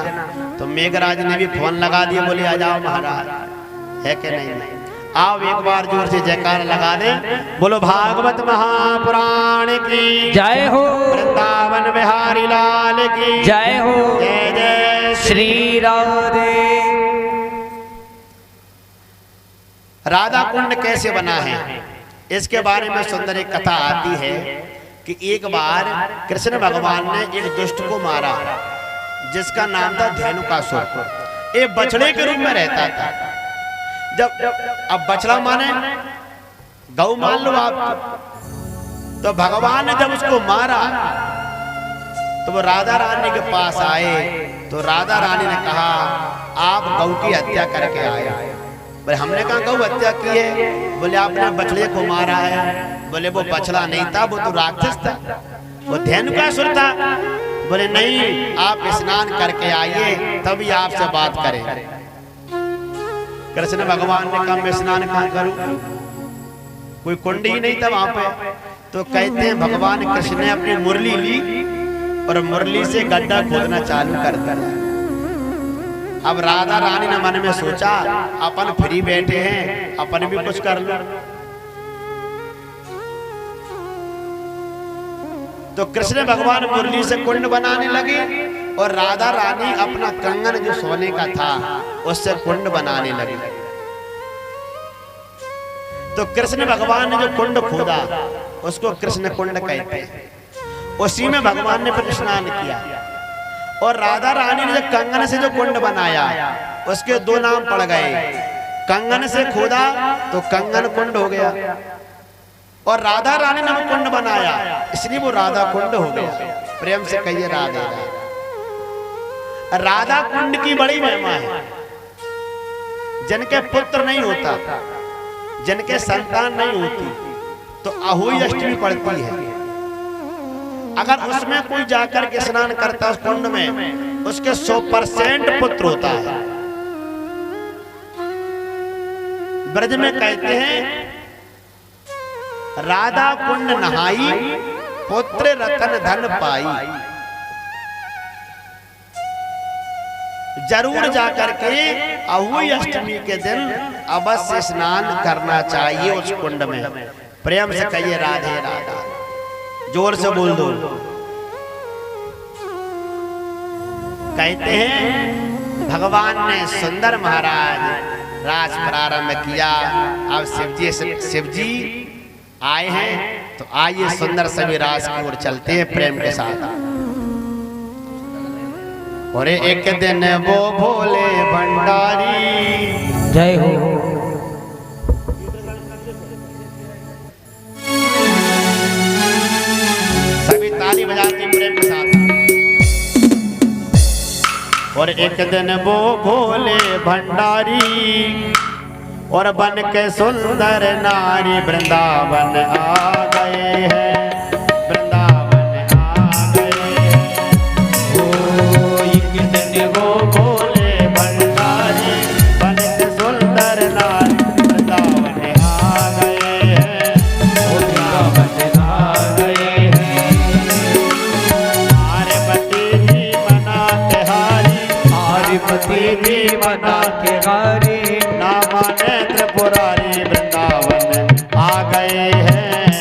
तो मेघराज ने भी फोन लगा दिए, बोले आ जाओ महाराज, है कि नहीं? आओ एक बार जोर से जयकार लगा दे। बोलो भागवत महापुराण की जय हो, वृंदावन बिहारी लाल की जय हो, जय जय श्री राधे। राधा कुंड कैसे बना है इसके बारे में सुंदर एक कथा आती है कि एक बार कृष्ण भगवान ने एक दुष्ट को मारा जिसका नाम था धेनुकासुर। ये बछड़े के रूप में रहता था। जब अब बछड़ा माने गौ मान लो आप, तो भगवान ने जब उसको मारा तो वो राधा रानी के पास आए तो राधा रानी ने कहा आप गौ की हत्या करके आए। बोले हमने कहा गौ हत्या की है? बोले आपने बछड़े को मारा है। बोले वो बछड़ा नहीं था, वो तो राक्षस था, वो धेनुकासुर था। बोले नहीं, आप स्नान करके आइए तभी आपसे बात करें। कृष्ण भगवान ने कहा मैं स्नान कहाँ करूं, कोई कुंड ही नहीं था वहां पे। तो कहते हैं भगवान कृष्ण ने अपनी मुरली ली और मुरली से गड्ढा खोदना चालू कर दिया। अब राधा रानी ने मन में सोचा अपन फ्री बैठे हैं, अपन भी कुछ कर लो। तो कृष्ण भगवान मुरली से कुंड बनाने लगे और राधा रानी अपना कंगन जो सोने का था उससे कुंड बनाने लगे। तो कृष्ण भगवान ने जो कुंड खोदा उसको कृष्ण कुंड कहते हैं। उसी में भगवान ने फिर स्नान किया। और राधा रानी ने जो कंगन से जो कुंड बनाया उसके दो नाम पड़ गए। कंगन से खोदा तो कंगन कुंड हो गया, और राधा रानी ने वो कुंड बनाया इसलिए वो राधा कुंड हो गया। प्रेम से कहिए राधा। राधा कुंड की बड़ी महिमा है। जिनके पुत्र नहीं होता, जिनके संतान नहीं होती, तो अहोई अष्टमी पड़ती है। अगर उसमें कोई जाकर के स्नान करता उस कुंड में, उसके 100% पुत्र होता है। ब्रज में कहते हैं राधा कुंड नहाई, पुत्र रतन धन पाई। जरूर जाकर के अहोई अष्टमी के दिन अवश्य स्नान करना चाहिए उस कुंड में। प्रेम से कहिए राधे राधा, जोर से बोल दो। कहते हैं भगवान ने सुंदर महाराज राज प्रारंभ किया। अब शिव जी आए हैं, तो आइए सुंदर सभी राज की ओर चलते हैं प्रेम के साथ। और एक दिन वो भोले भंडारी, जय हो। सभी ताली बजाते प्रेम के साथ। और एक दिन वो भोले भंडारी और बन के सुंदर नारी वृंदावन आ गए हैं, वृंदावन आ गए हैं। ओ एक दिन वो भोले भंडारी बन के सुंदर नारी वृंदावन आ गए हैं, वृंदावन आ गए हैं। पार्वती जी मनाते हारी, पार्वती जी मनाते हारी, त्रिपुरारी वृंदावन आ गए हैं,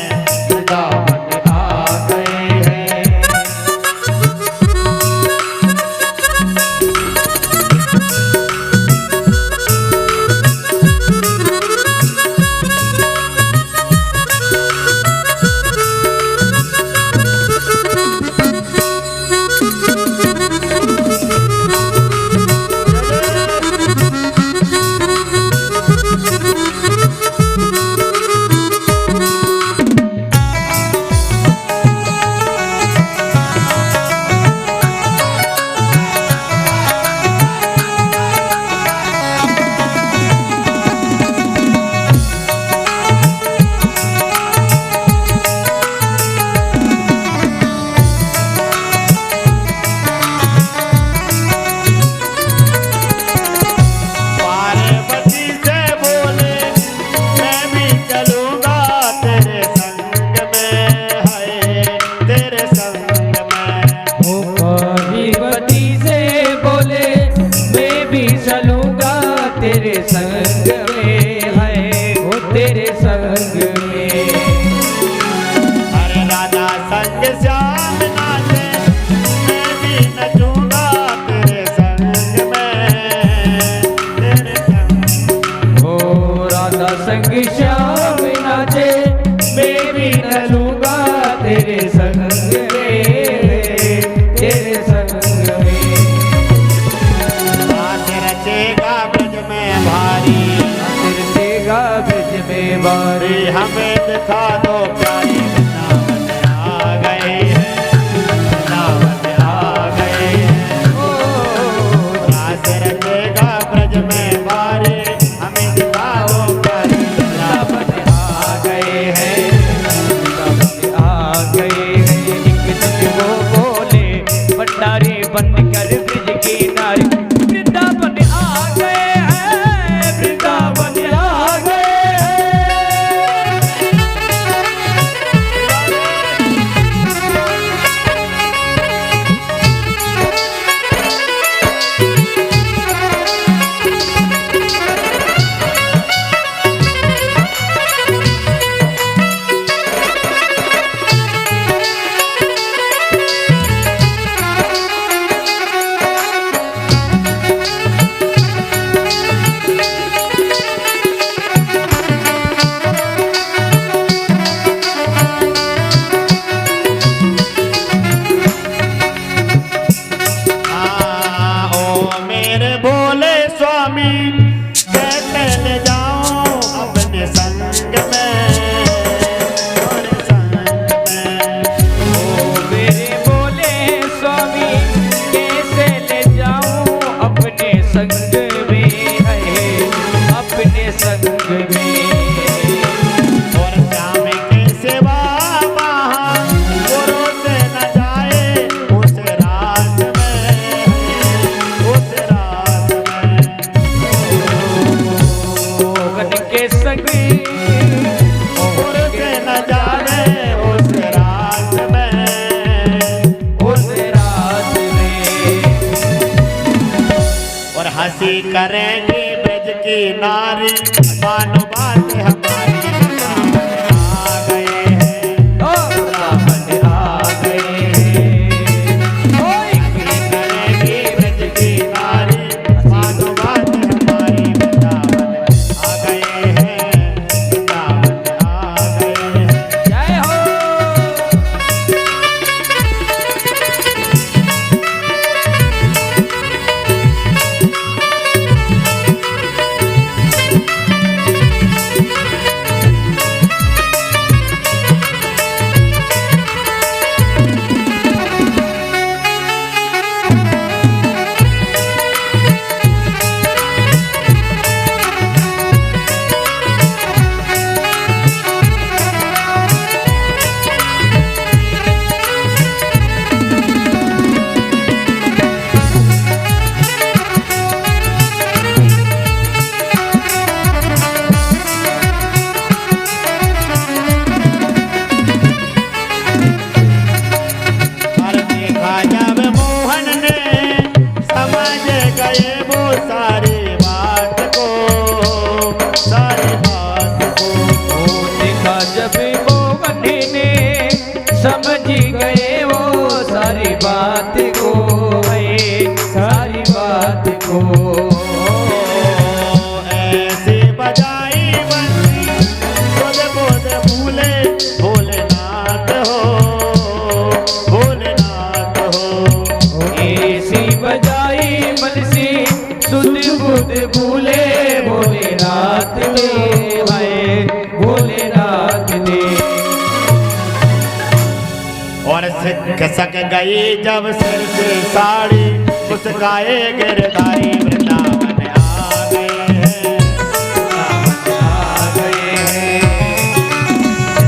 वृंदावन आ गए हैं। हमें दिखा दो प्यारी वृंदावन आ गए हैं, वृंदावन आ गए हैं। रास रचेगा ब्रज में बारी, हमें दिखा दो प्यारी वृंदावन आ गए हैं, वृंदावन आ गए हैं। एक दिन वो बोले भंडारी बनकर ब्रज की नारी, वृंदावन आ गए हैं, वृंदावन हंसी करेंगी ब्रज की नारी मानो बात हमारी आ गए हैं वृंदावन आ गए हैं हंसी करेंगी ब्रज की नारी मानो बात हमारी वृंदावन आ गए हैं वृंदावन आ गए हैं। जय हो। और देखा जब मोहन ने समझ गए वो सारी बात को सारी बात को। ओ देखा जब मोहन ने समझ गए वो सारी बात को, सारी बात को। ऐसे बजाई बंसी खुद खुद भूले भोलेनाथ हो भोलेनाथ हो। ऐसी बजाई बंसी सुध बुध भूले भोलेनाथ ने, हाय भोलेनाथ ने। और खसक गई जब सिर से साड़ी मुस्काए गिरधारी वृंदावन आ गए हैं आ गए हैं।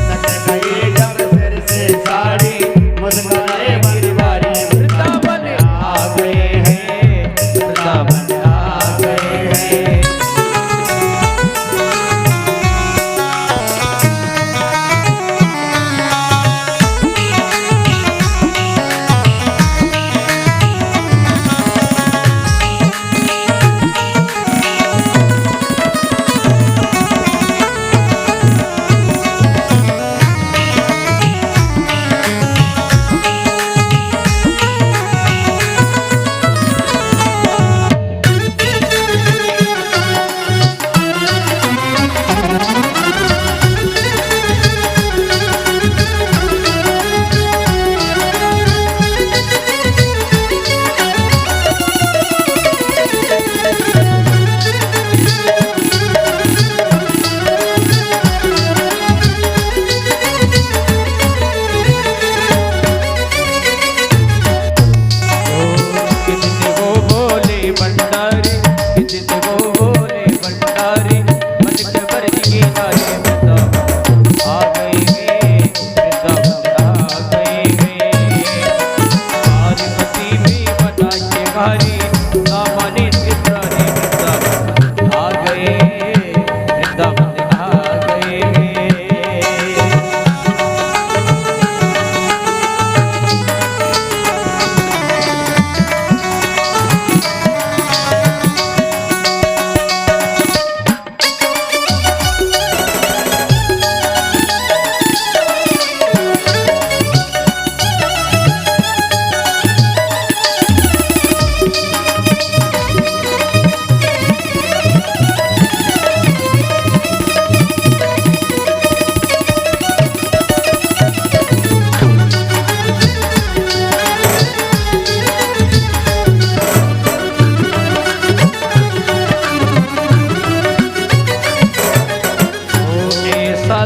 खसक गई जब सिर से साड़ी मुस्काए गिरधारी वृंदावन आ गए हैं, वृंदावन आ गए हैं।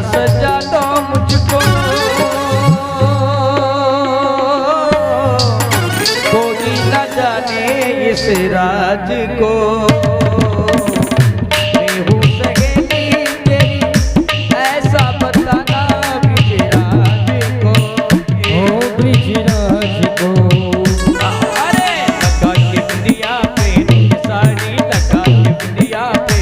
सजा दो मुझको, कोई न जाने इस राज को। मैं हूँ सहेली तेरी, ऐसा बताना ब्रिजराज को, ओ ब्रिजराज को। अरे लगा चिमनिया पे साड़ी, लगा चिमनिया पे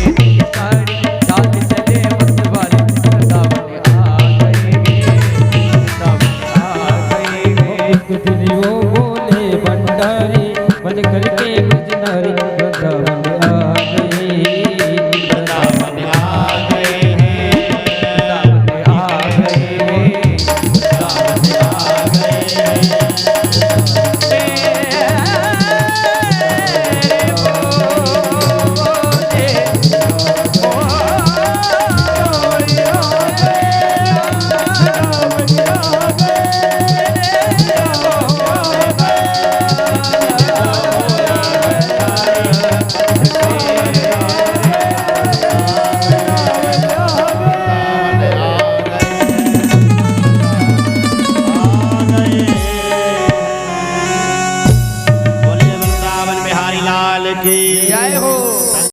साड़ी, चाल चले मत वाले वृंदावन आ गए, वृंदावन आ गए। कुछ वो बोले भंडारी बन करके कुछ नारी वृंदावन आ बोलिए वृंदावन बिहारी लाल की जय हो।